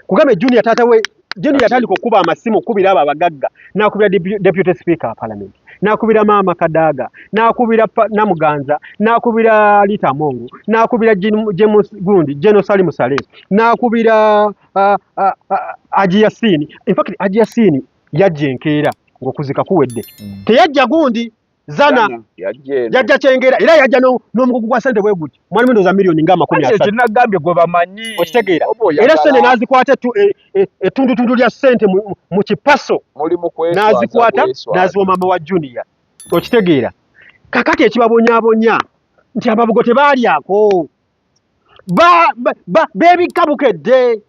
A: kugambe Junior taata we Junior yatandika okuba amasimu okubira abo abagagga n'akubira deputy speaker of parliament n'akubira Maama Kadaga n'akubira Namuganza n'akubira Lita Mongo n'akubira James Gundi General Salim Saleh n'akubira Haji Yassini. In fact Haji Yassini yajja enkeera ng'okuzika kuwedde teyajja Gundi Zana yajja kyengera era yajja n'omugugu gwa ssente bwe guti mwalimu ndoza $30,000,000 nga 30
B: kinagambye gwe bamanyi
A: okitegeera era ssente n'azikwata ettundutundu lya ssente mu kipaso n'azikwata n'aziwa maama wa Junior okitegeera kakati ekibabonyaabonya nti amabugo tebaalyako beebikka bukedde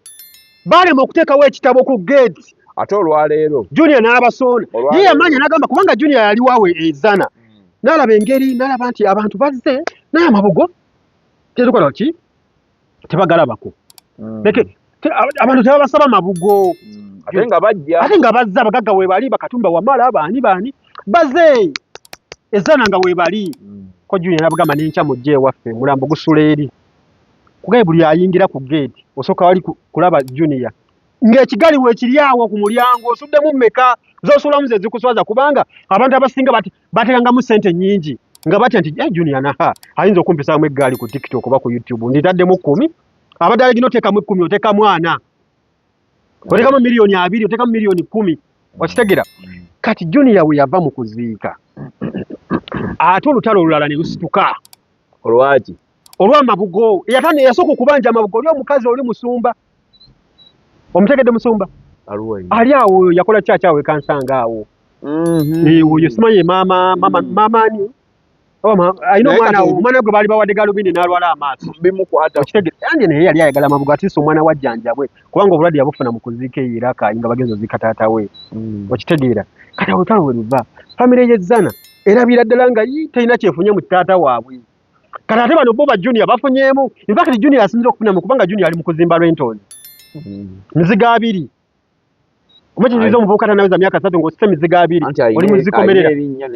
A: baalema okuteekawo ekitabo ku geeti
B: ate olwaleero
A: Junior n'abasoona ye yamanya n'agamba kubanga Junior yali waawe ezana n'alaba engeri n'alaba nti abantu bazze naye amabugo tetukola ki tebagalabako abantu tebabasaba amabugo
B: ate nga
A: bazza abagagga weebali Bakatumba Wamala baani bazze ezana nga weebali ko Junior n'abagamba n'enkya mujje ewaffe mulambo gusula eri kugaye buli ayingira ku geeti osooka wali kulaba Junior ng'ekigali weekiri awo ku mulyango osuddemu mmeka z'osulamu ze zikuswaza kubanga abantu abasinga batekangamu ssente nnyingi nga batya nti Junior naha ayinza okumpisaamu eggaali ku TikTok oba ku YouTube nditaddemu 10 abadala gino oteekamu 10 oteekamu 4 oteekamu $2,000,000 oteekamu $10,000,000 okitegeera kati Junior we yava mu kuziika ate olutalo olulala ne lusituka
B: olwaki
A: olw'amabugo yasooka okubanja amabugo oli omukazi oli musumba omutegedde musumba ali awo yakola kyakyawe kansanga awo oyo simanyi maamaani ayina omwana gwe baali bawadde galubindi n'alwala amaaso
B: bimukwata
A: andi naye yali ayagala amabugo atiisa omwana wajjanjabwe kubanga obulwadde yabufuna mu kuziika eiraka nga bagenzi oziika taata we okitegeera kati awo lutalo we luva famire y'ezzana erabira ddala nga terina kyefunye mu taata waabwe kati ate bano bo ba Junior bafunyeemu infact Junior asinzira okufunamu kubanga Junior ali mu kuzimba rentals miziga 2 omukiriza omuvubuka tanaweza myaka 3 ng'osise miziga 2 oli muzikomerera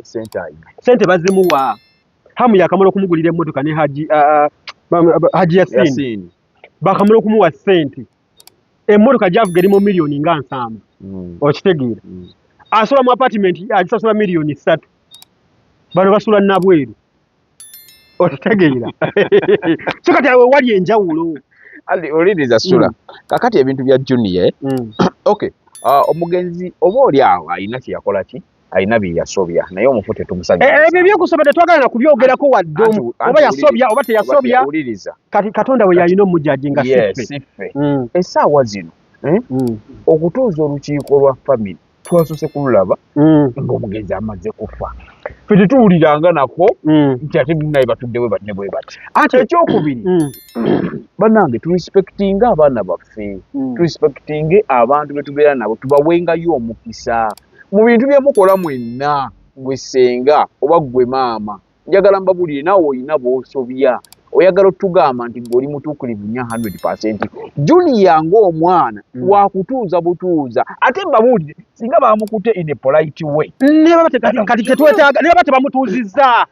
A: ssente bazimuwa hamu yakamala okumugulira emmotoka ne Haji Yassini bakamala okumuwa ssente emmotoka gyavuga erimu $1,000,000 nga 7 okitegeera asula mu apartment agisasula $3,000,000 bano basula nabweru okitegeera so kati awo wali enjawulo
B: oliriza sula kakati ebintu bya Junior okay omugenzi oba oli awo alina kyeyakola ki alina bye yasobya naye omufu tetumusajja
A: ebyo byokusobya tetwagala na kubyogerako wadde oba yasobya oba teyasobya kati Katonda we yalina omujjaji nga siffe
B: essaawa zino okutuuza olukiiko lwa family twasose kululaba ng'omugenzi amaze kufa ffe tetuwuliranga nako nti ate naye batudde bwe bati ne bwe bati ate ekyokubiri bannange turespectinge abaana baffe turespectinge abantu be tubeera nabo tubawengayo omukisa mu bintu bye mukola mwenna gwe ssenga oba gwe maama njagala mbabulire naawe olina b'osobya oyagala otugamba nti ng'oli mutuukirivu nnyo 100%. Junior ng'omwana wakutuuza butuuza ate mbabulire singa bamukute in a polite way
A: kati tetwetaaga ne baba tebamutuuzizza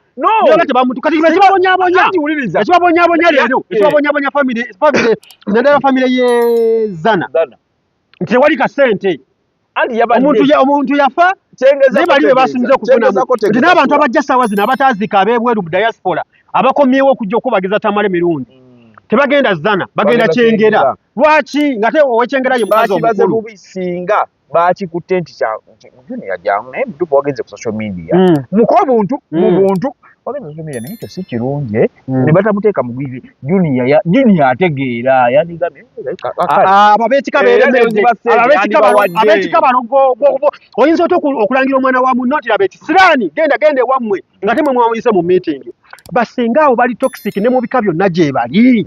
A: ekibabonyaabonya leero ekibabonyaabonya famire naddala famire y'ezzana nti tewali kasente omuntu yafa naye bali be basinze okufunamu nti n'abantu abajja ssaawa zino abataazika ab'ebweru mu diaspora abakomyewo okujja okubageza tamale mirundi tebagenda zzana bagenda kyengera lwaki nga te owekyengera ye mukazi omukulu
B: singa bakikutte nti Junior jamu naye mutupu wagenze ku social media muko buntu mu buntu wagenze social media naye ekyo si kirungi ne batamuteeka mu gwivi Junior ategeera yandigambye
A: abeetika beeremeze abeetika bano oyinza otya okulangira omwana wa munno nti laba ekisiraani genda ewammwe nga temwe mwamuyise mu meeting basenga abo bali toxic ne mu bika byonna gye bali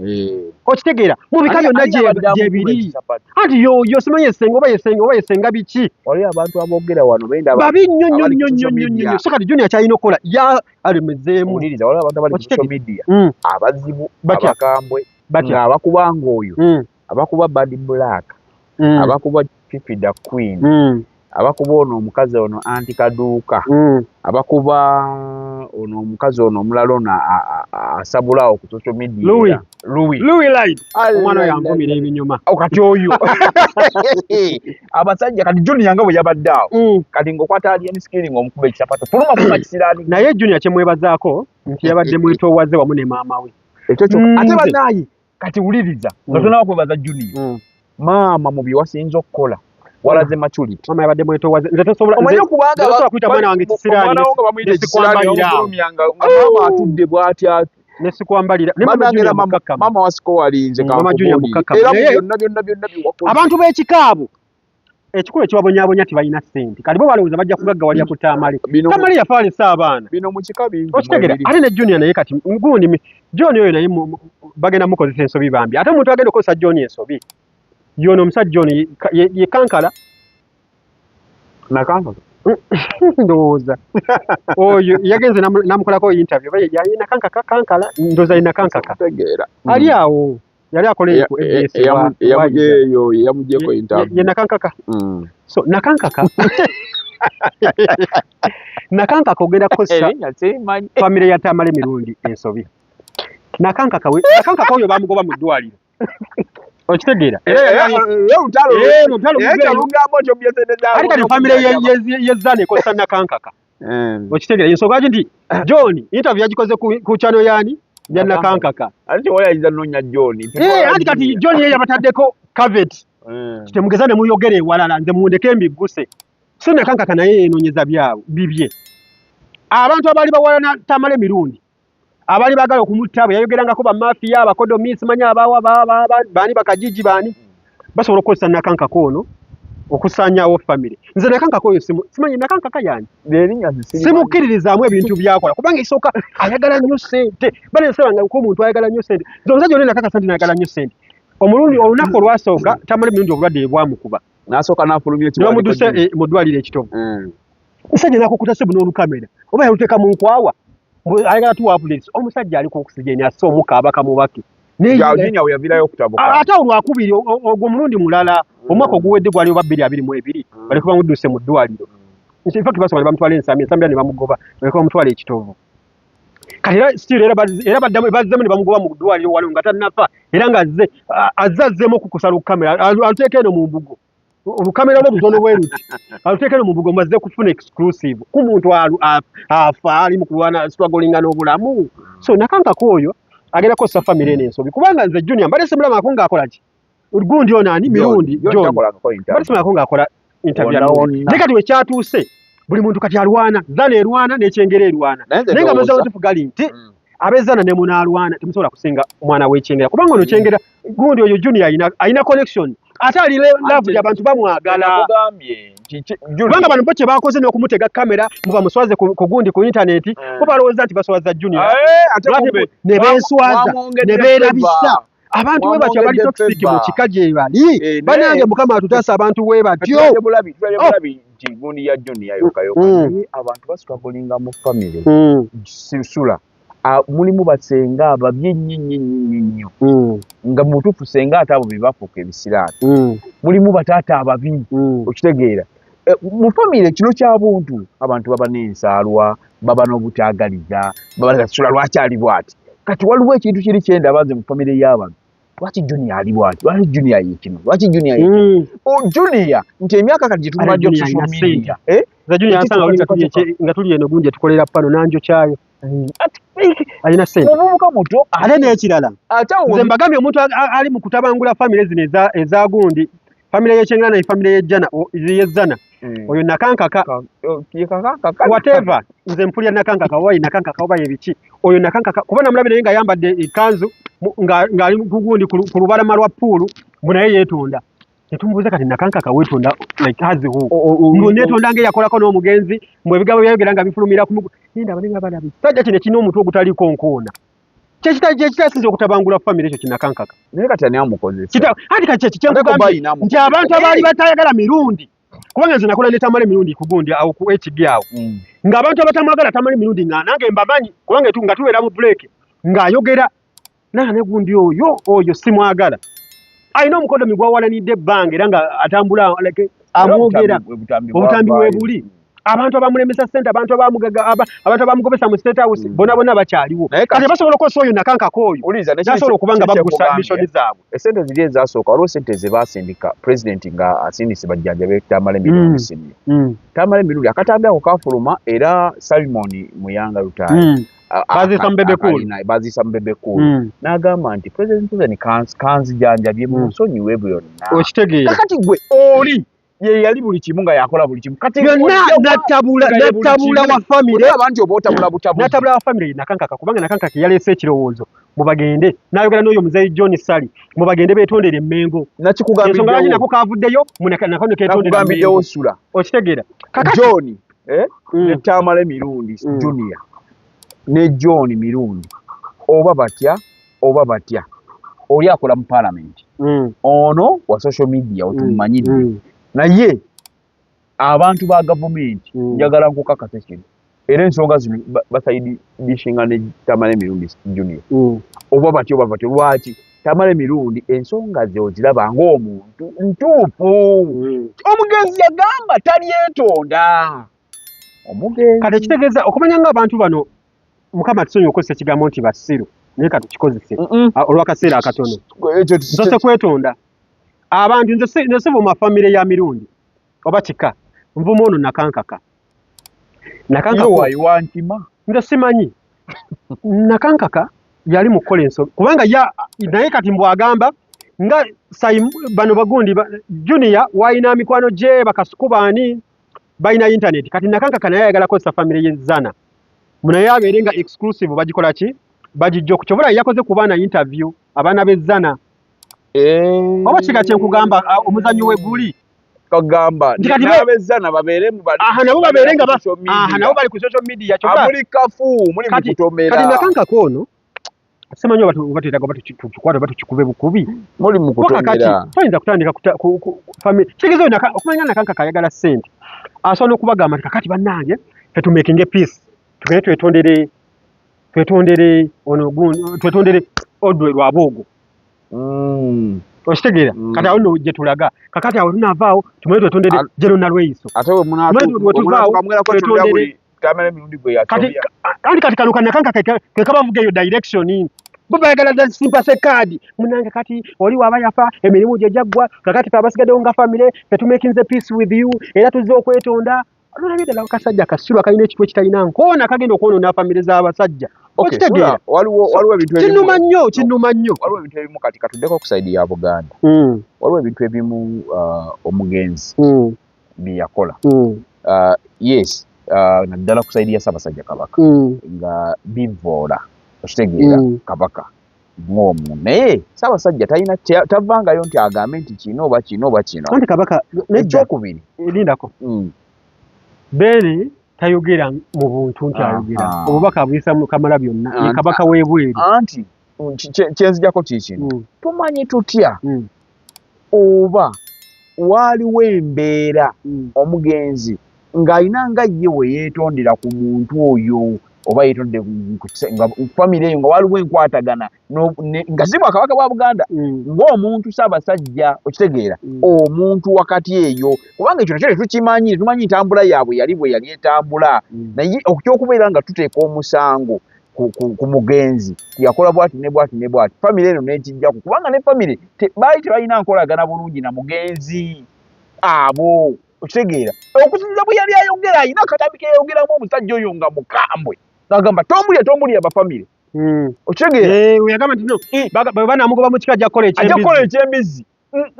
A: okitegeera mu bika byonna gye biri anti yo simanyi esenga oba yesenga biki
B: wali abantu aboogera wano benda
A: babi nnyo so kati Junior kyalina okukola ya alemezeemu
B: uliriza wali abantu abali ku social media abazibu abakambwe ng'abakubanga oyo abakuba Bad Black abakuba Fifi da Queen abakuba ono omukazi ono Anti Kaduuka abakuba ono omukazi ono omulala ono asabulawo ku social media Louis
A: Light omwana yangumira ebinyuma
B: kati oyo abasajja kati Junior nga bwe yabadde awo kati ng'okwata alien skilling omukuba ekisapato fuluma kisiraani
A: naye Junior kyemwebazaako nti yabadde mwetoowaze wamu ne maama we
B: ekyo ate banaye kati wuliriza nga tonawa kwebaza Junior maama mu bye wasinza okukola walaze maturity
A: mama yabadde mwetoowaze nze tosobola kuyita mwana wange kisiraani
B: mama atudde bw'atya
A: nesikwambalira
B: mama wasiko walinze
A: abantu b'ekikaabo ekikulu ekiwabonyabonya tibalina ssente kati bo balowooza bajja kugagga walya ku Tamale Tamale yafaalisa abaana
B: bino mu kika bingi
A: okitegera ate ne Junior naye kati gundi John oyo naye bagenda mukozesa ensobi bambi ate omuntu agenda okukozesa John ensobi yono omusajja John ye kankala
B: nakankala
A: ndowooza oyo yagenze namukolako interview yalina kankala ndowooza yina kankaka ali awo yali akola
B: eyo yamugyeko interview
A: ye nakankaka so nakankaka nakankaka ogenda kukozesa famire ya Tamale mirundi ensobi nakankaka oyo bamugoba mu ddwaliro okitegeera kati famire yezzana ekozesa nakankaka okitegeera ensonga ki nti John interview yagikoze ku channel yani ya nakankaka
B: ate wayinza nonya John
A: anti kati John ye yabataddeko cavet kitemugeza ne muyogere ewalala nze mundeke embiguse so nakankaka naye yenoonyeza bibye abantu abaali bawalana Tamale mirundi abali bagala okumutta bwe yayogerangako bamafiya abakodomi simanya abawa baani bakajiji baani basobola okukozesa nakankaka ono okusanyawo famire nze nakankaka oyo simanyi nakankaka yanyi simukkiririzaamu ebintu byakola kubanga esooka ayagala nnyo ssente banesebangako omuntu ayagala nnyo ssente nze omusajja oli nakankaka santi nayagala nnyo ssente omulundi olunaku olwasooka Tamale mirundi obulwadde bwamukuba
B: n'asooka n'afulumya
A: n'omudduse mu ddwaliro ekitovu musajja nakukuta sebu n'olukamera oba yaluteeka mu nkwawa ayagala tuwa updates omusajja aliko oxygen assa omukaaba kamubake
B: Junior yavirayo okutabuka
A: ate olwakubiri ogwo mulundi mulala omwaka oguwedde gwali oba 2022 baleko bamudduse mu ddwaliro in fact basobola bamutwala ensambya ne bamugoba baleko bamutwala ekitovu kati era still era baddamu bazzemu ne bamugoba mu ddwaliro waliwo nga tannafa era nga azzemu okukusala okukamera aluteeka eno mu mbugo olukamera lwe lutono bwe luti aluteeka eno mu mbugo mazze kufuna exclusive ku muntu afa ali mu kulwana struggling n'obulamu so nakankako oyo agenda kukozesa famire n'ensobi kubanga nze Junior mbadde simulabako ng'akola ki gundi ono ani mirundi John mbadde simulabako ng'akola interview naye kati wekyatuuse buli muntu kati alwana zana erwana n'ekyengera erwana naye nga maze otufu gali nti abezana ne munaalwana temusobola kusinga mwana w'ekyengera kubanga ono kyengera gundi oyo Junior ayina connection ate ali love y'abantu bamwagala kubanga bano bo kye bakoze n'okumutega kamera muba muswaze ku gundi ku internet bo balowooza nti baswaza Junior ne beeswaza ne beerabisa abantu we batyo abali toxic mu kika gye bali banange mukama atutaasa abantu we batyo
B: gundi ya Junior yokayoka abantu bastrugglinga mu family sisula mulimu basenga ababye nnyo nga mutuufu senga ate abo bebafuuka ebisiraati mulimu bataata ababi okitegeera mu famire kino kyabuntu abantu baba n'ensaalwa baba n'obutaagaliza baba nasula lwakyali bwati kati waliwo ekintu kiri kyendabaze mu famire y'abantu lwaki Junior ali bwati lwaki Junior yekino lwaki Junior yekino Junior nti emyaka kati gyetumala gyo social media
A: za Junior asanga nga tuli eno gundi tukolera pano nanjo kyayo alina sente
B: omuvubuka muto
A: ate n'ekirala nze mbagambye omuntu ali mu kutabangula famire zino eza gundi famire y'ekyengera naye famire yezzana oyo nakankaka whatever nze mpulira nakankaka oba nakankaka oba yebiki oyo nakankaka kuba namulabe naye nga ayambadde ekanzu ng'ali ku gundi ku lubalama lwa puulu mbu naye yeetonda Netumubuza kati nakankaka wetonda like hazi hu netonda nge yakolako n'omugenzi mwe bigabo byayogera nga bifulumira ku ninda balinga balabi sajja kino kino omuntu ogutaliko nkoona kyekitasinze okutabangula family ekyo kinakankaka
B: naye kati ani amukoze
A: hati kati kyekigambye nti abantu abaali batayagala mirundi kubanga nze nakola ne Tamale mirundi kugundi awo ku ekigyawo ng'abantu abatamwagala Tamale mirundi nga nange mbamanyi kubanga nga tubeera mu break ng'ayogera ne gundi oyo simwagala ayina omukodo migwawalanidde ebbanga era nga atambula amwogera obutambi webuli abantu abamulemesa ssente abantu abamugaga abantu abamugobesa mu State House bonna bakyaliwo kati basobola okukosa oyo nakankako oyo nasobola okubanga bagusa mishoni zaabwe
B: esente ziri ezasooka waliwo sente ze baasindika president nga asindise bajjanjabe Tamale mirundi siniya Tamale mirundi akatambi ako kafuluma era Simon Muyanga Lutaaya bazisa mbebe kulu n'agamba nti president Museveni kanzijanjabye musonyiwe byonna
A: okitegeera
B: kakati gwe oli ye yali buli kimu nga yakola buli kimu kati
A: natabula wa family
B: abantu obotabula butabu
A: natabula wa family nakankaka kubanga nakankaka yalese ekirowoozo mubagende nayogera n'oyo muzeyi John Sally mubagende betondere Mengo
B: nakikugambiddewo
A: ensonga nako kavuddeyo munakano ketondere
B: Mengo osula
A: okitegeera
B: John ne Tamale mirundi junior ne John mirundi oba batya oli akola mu parliament ono wa social media otumanyidde naye abantu ba government njagala nkukakasa kino era ensonga zino basayidishinga ne Tamale mirundi junior oba batyo lwaki Tamale mirundi ensonga ze oziraba ng'omuntu ntuufu omugenzi yagamba talyetonda omugenzi
A: kati ekitegeeza okumanya ng'abantu bano Mukama tusonye okozesa ekigambo nti basiru naye katukikozese olw'akaseera akatono nzose kwetonda abantu nze siva mu famire ya mirundi oba kika nvuma ono nakankaka
B: wantima
A: nze simanyi nakankaka yali mu kukola ensobi kubanga naye kati mbwagamba nga bano bagundi junior wayina mikwano gye bakasukubaani balina internet kati nakankaka naye ayagala kozesa famire ye Zana munaye abeere nga exclusive bagikola ki bagijja okukyobula yakoze ku baana interview abaana b'Ezzana oba kiga kyenkugamba omuzannyo w'egguli
B: kagamba n'ab'Ezzana babeere
A: nabo babeere nga nabo bali ku social media
B: muli kafu muli mu kutomera
A: kati nakankako ono simanyi oba tukwata oba tukikube bukubi
B: muli mu kutomera
A: toyinza kutandika kitegeeza okumanya nakankaka ayagala ssente asobola okubagamba nti kakati bannange fetumakinge peace tugende twetondere Odwe Lwaboogo okitegeera kati awo nno gye tulaga kakati awo tunavaawo tumanye twetondere General Lweyiso
B: ate Tamale mirundi gwe yatobya
A: kati kano kannakanka ke kabavuga eyo direction bo bayagala za simpase card munange kati oli waba yafa emirimu gye jaggwa kakati abasigaddewo nga family fetumakinze peace with you era tuzze okwetonda olabira lawo kasajja kasirwa kalina ekitwe kitalina nkoona kagenda okwonoona family z'abasajja okitegeera
B: waliwo ebintu
A: kinnuma nnyo
B: waliwo ebintu ebimu kati katuddeko ku saidi ya Buganda waliwo ebintu ebimu omugenzi bye yakola yes naddala ku saidi ya Ssaabasajja Kabaka nga bivoola okitegeera Kabaka ng'omu naye Ssaabasajja talina tavangayo nti agambe nti kino oba kino oba kino
A: anti Kabaka
B: ekyokubiri
A: lindako Beri tayogera mu buntu nti ayogera obubaka buyisa mu kamala byonna ye Kabaka w'ebweru
B: anti kyenzijako kikino tumanyi tutya oba waliwo embeera omugenzi ng'alina nga ye we yeetondera ku muntu oyo oba yeetonde nga famire eyo nga waliwo enkwatagana nga si Bwakabaka bwa Buganda ng'omuntu Ssaabasajja okitegeera omuntu wakati eyo kubanga ekyo nakyo tetukimanyi tumanyi ntambula yaabwe yali bwe yali etambula naye okyokubeera nga tuteeka omusango ku mugenzi yakola bwati ne bwati ne bwati famire eno n'ekijjaku kubanga ne famire baali tebalina nkolagana bulungi na mugenzi abo okitegeera okusinziira bwe yali ayogera ayina akatambi keyayogeramu omusajja oyo nga mukambwe n'agamba tombulya bafamire okitegeera
A: yagamba nti bwe banaamugoba mu kika ajja kukola
B: ekyembizzi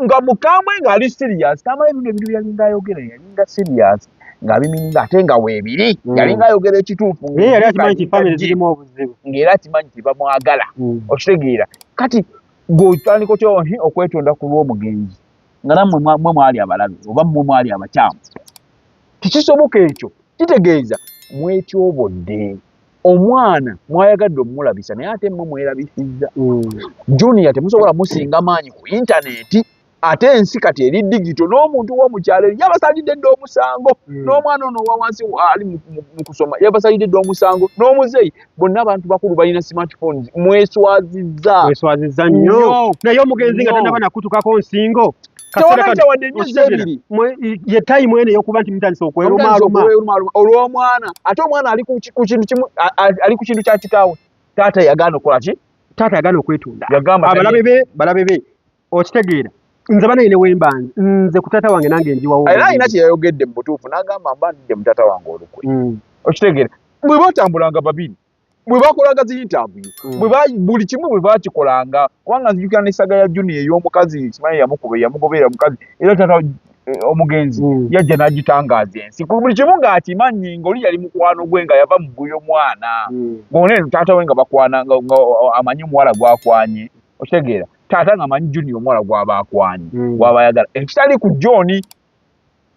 B: nga mukambwe ng'ali serious Tamale ebintu yalinga ayogera yalinga serious ng'abimininga ate nga weebiri yalinga ayogera ekituufu
A: yali akimanyi nti famire zirimu obuzibu
B: ng'era akimanyi nti bamwagala okitegeera kati gweotandika otya okwetonda ku lw'omugenzi nga nammwe mwe mwali abalabe oba mmwe mwali abakyamu tekisoboka ekyo kitegeeza mwetyobodde omwana mwayagadde omulabisa naye ate mmwe mwerabisizza Junior temusobola musinga maanyi ku intaneti ate ensi kati eri digito n'omuntu w'omukyalo yabasalidde dde omusango n'omwana ono owa wansi ali mu kusoma yabasalidde dde omusango n'omuzeeyi bonna abantu bakulu balina smartphones mweswazizza nnyo
A: naye omugenzi nga tannaba nakutukako nsingo
B: wadde emyezi ebiri
A: ye tayimu eno eyokuba nti mutandisa okwerumaaluma
B: olw'omwana ate omwana ali ku kintu kya kitaawe taata yagaana okukola ki
A: taata yagaana okwetunda
B: yagamba
A: balabe be okitegeera nze bana ine wembanze nze ku taata wange nange njiwawo
B: era alina kye yayogedde mu butuufu n'agamba mba ndidde mu taata wange olukwe okitegeera bwe batambulanga babiri bwe bakolanga zi interview buli kimu bwe bakikolanga kubanga nzijukira n'essaga ya Junior ey'omukazi kimanyi yamugoberera mukazi era taata omugenzi yajja n'agitangaaza ensi buli kimu ng'akimanyi ng'oli yali mukwano gwe nga yava mu guyo mwana ng'one taata we nga bakwana nga amanyi omuwala gwakwanye okitegeera taata ng'amanyi Junior omuwala gw'aba akwanye gw'abayagala ekitali ku John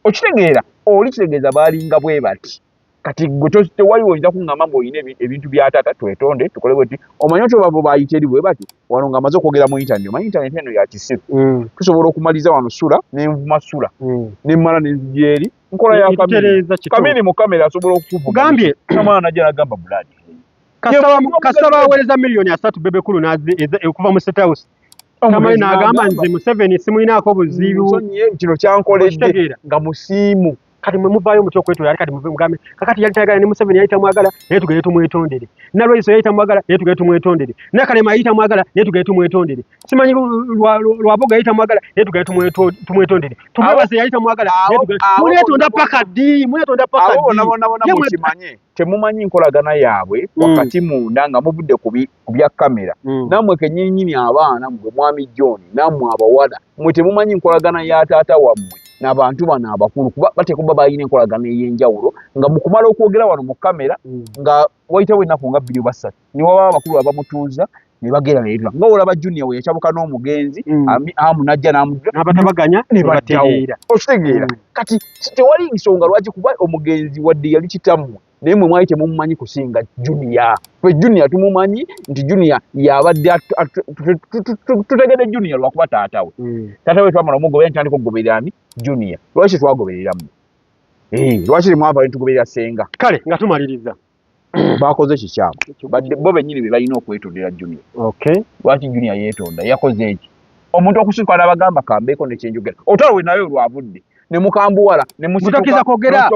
B: okitegeera oli kitegeeza baalinga bwe bati kati gwe tewaliwo oyinza kuŋŋamba ng'olina ebintu bya taata twetonde tukole bweti omanyi otyo babo baayita eri bwe bati wano ng'amaze okwogera mu intaneti omanyi intaneti eno ya kisiru tusobola okumaliza wano sula n'envuma sula nemmala n'enzija eri nkola ya kamini mu kamera asobola okutugambye amwana najja n'agamba buladi
A: kasaba aweereza $3 bebekulu okuva mu State House tamanyi n'agamba nze Museveni simulinaako buzibu
B: kino kyankoledde nga musiimu
A: kati mwe muvaayo mutya okwetoola kati muve mugambe kakati yali tayagala ne Museveni yali tamwagala naye tugende tumwetondere Nalweyiso yali tamwagala naye tugende tumwetondere Nakalema yali tamwagala naye tugende tumwetondere simanyi Lwaboga yali tamwagala naye tugende tumwetondere Tumwebaze yali tamwagala naye tugende muneetonda paka ddi
B: abo mukimanye temumanyi nkolagana yaabwe wakati munda nga muvudde ku bya kamera nammwe kennyinnyini abaana mwe mwami John nammwe abawala mwe temumanyi nkolagana ya taata wammwe n'abantu bano abakulu kuba batekuba bayina enkolagana ey'enjawulo nga mu kumala okwogera wano mu kamera nga wayitawo ennaku nga 2 3 ne waba abakulu abamutuuza ne bagera neetula nga olaba Junior we yakyabuka n'omugenzi amu najja
A: n'abatabaganya
B: ne bategeera okitegeera kati tewali nsonga lwaki kuba omugenzi wadde yali kitammwe naye mwe mwali temumumanyi kusinga Junior fe Junior tumumanyi nti Junior yabadde tutegedde Junior lwakuba taata we twamala omugobera ntandika okugoberera ani Junior lwaki twagobereramu lwaki limwava nitugoberera senga
A: kale nga tumaliriza
B: bakoze kikyamu bo bennyini be balina okwetondera Junior lwaki Junior yeetonda yakoze eki omuntu okusukana abagamba kambeeko nekyenjogera otalo we nayo lwavudde ne mukambuwala ne
A: musitakiza kwogera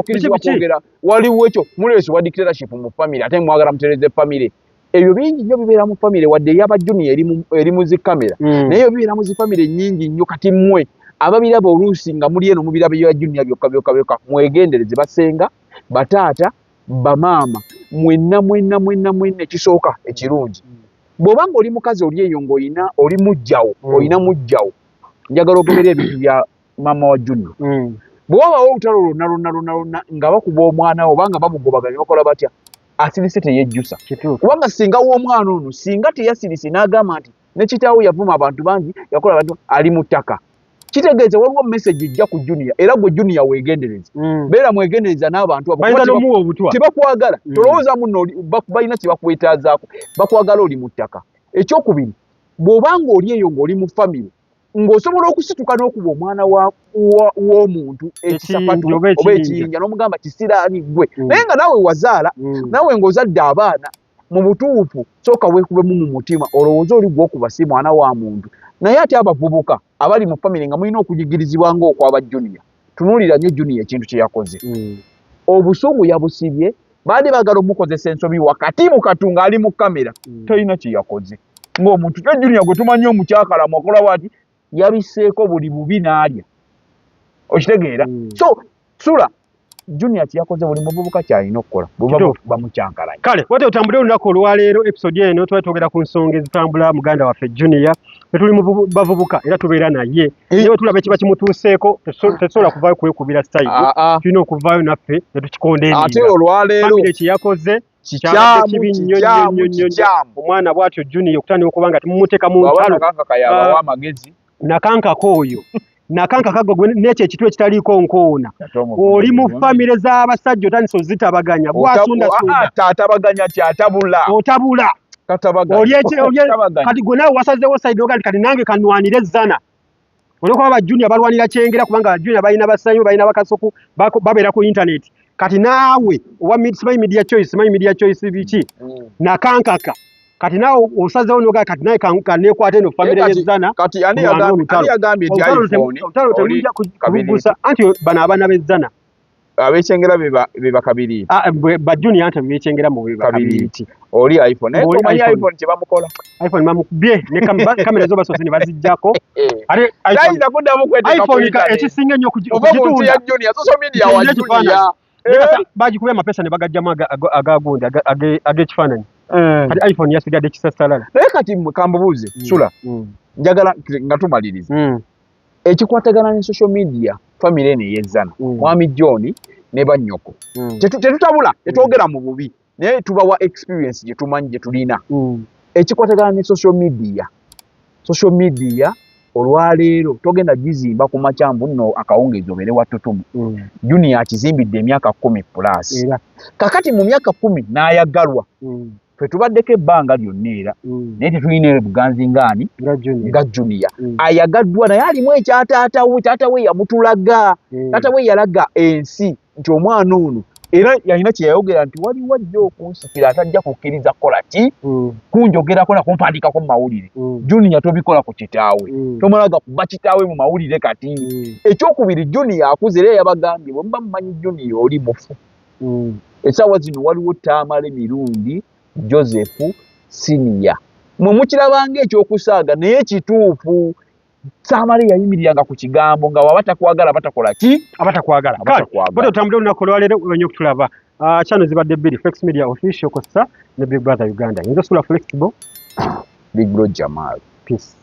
B: waliwo ekyo muleesi wa dictatorship mu family ate mwagala mutereze family ebyo bingi nnyo bibeera mu family wadde yaba Junior eri mu zikamera naye bibeera mu zifamily nnyingi nnyo kati mmwe ababiraba oluusi nga muli eno mubiraba ya Junior byokka mwegendereze basenga bataata bamaama mwenna kisooka ekirungi bw'obanga oli mukazi oli eyo ng'olina oli mujjawo olina mujjawo njagala ogobera ebintu bya maama wa Junior bw'obawo olutalo lonna nga bakuba omwana obanga bamugobaganya bakola batya asirise teyejjusa kubanga singa w'omwana ono singa teyasirise n'agamba nti ne kitaawe yavuma abantu bangi yakola abantu ali mu ttaka kitegeeza waliwo message ejja ku Junior era gwe Junior weegendereza beera mwegendereza n'abantu tebakwagala tolowooza muno balina kye bakwetaazaako bakwagala oli mu ttaka ekyokubiri bw'obanga oli eyo ng'oli mu family ng'osobola okusituka n'okuba omwana w'omuntu ekisapatu oba ekiyinja n'omugamba kisiraani gwe naye nga naawe wazaala naawe ng'ozadde abaana mu butuufu sooka weekubemu mu mutima olowooza oli gw'okuba si mwana wa muntu naye ate abavubuka abali mu family nga mulina okuyigirizibwa ng'okwaba Junior tunuulira nnyo Junior ekintu kye yakoze obusungu yabusibye baali baagala omukozesa ensobi wakati mu katunga ali mu kamera talina kye yakoze ng'omuntu kyo Junior gwe tumanyi omukyakalamu akola bwati yabiseeko buli bubi n'alya okitegeera so sula Junior kyakoze buli muvubuka kyalina okukola bamukyankalanya
A: kale wate otambule olunaku olwaleero episode eno twali twogera ku nsonga ezitambula muganda waffe Junior tetuli mu bavubuka era tubeera naye naye tulaba ekiba kimutuuseeko tetusobola kuvaayo kwekubira sitayidi tulina okuvaayo naffe netukikonda
B: ate olwaleero
A: kyeyakoze kikyamu kibi nnyo omwana bw'atyo Junior okutandika okuba nga timumuteeka mu ntalo
B: amagezi
A: nakankako oyo nakanka kago n'ekyo ekitwe ekitaliiko nkoona oli mu famire z'abasajja otandise ozitabaganya bwasundasunda
B: atabaganya kyatabula
A: otabula kati gwe nawe wasazeewo sayidi oga kati nange kanwanire ezzana olwokuba abajuniya balwanira kyengera kubanga abajuniya balina basanyu balina bakasoku babeera ku internet kati naawe simanyi media choice biki nakankaka kati naawe osazeewo noga kati naye kaneekwata eno famire y'ezzana
B: kati ani yagambye nti
A: olutalo temujja kubugusa anti bano abaana b'ezzana
B: abekyengera beba kabiri
A: bajuniya anti bekyengera mu beba kabiri
B: oli iPhone naye omanyi iPhone kye bamukola
A: iPhone bamukubye ne kamera zo basozi ne bazijjako ate
B: iPhone nakuddamu kweteeka
A: iPhone ekisinga ennyo
B: kugitunda junior social media wa junior
A: bagikubya amapesa ne bagajjamu agagundi ag'ekifaananyi kati iPhone yasigadde kisasalala
B: naye kati kambubuuze sula njagala nga tumaliriza ekikwatagana ne social media family eno ey'ezzana mwami John ne bannyoko tetutabula tetwogera mu bubi naye tubawa experience gye tumanyi gye tulina ekikwatagana ne social media olwaleero togenda gizimba ku makyambu nno akawungeezi obeere wattutumu junior akizimbidde emyaka 10+ kakati mu myaka 10 n'ayagalwa ffe tubaddeko ebbanga lyonna era naye tetulina buganzi ngaani nga junior ayagaddwa naye alimu taata we yamutulaga taata we yalaga ensi nti omwana ono era yalina kye yayogera nti waliwo ajja okunsikira atajja kukkiriza kukola ki kunjogerako na kumpandiikako mu mawulire junior tobikola ku kitaawe tomalaga kuba kitaawe mu mawulire kati ekyokubiri junior akuze era yabagambye bwe muba mumanyi junior oli mufu essaawa zino waliwo Tamale Mirundi Joseph Senior mwe mukirabanga ekyokusaaga naye kituufu Tamale yayimiriranga ku kigambo nga waba takwagala batakola ki
A: abatakwagala bado otambula olunaku olwaleero wenye okutulaba channel zibadde bbiri Flex Media Official kosa ne Big Brother Uganda nzo Sula Flexible
B: Big Bro Jamal
A: peace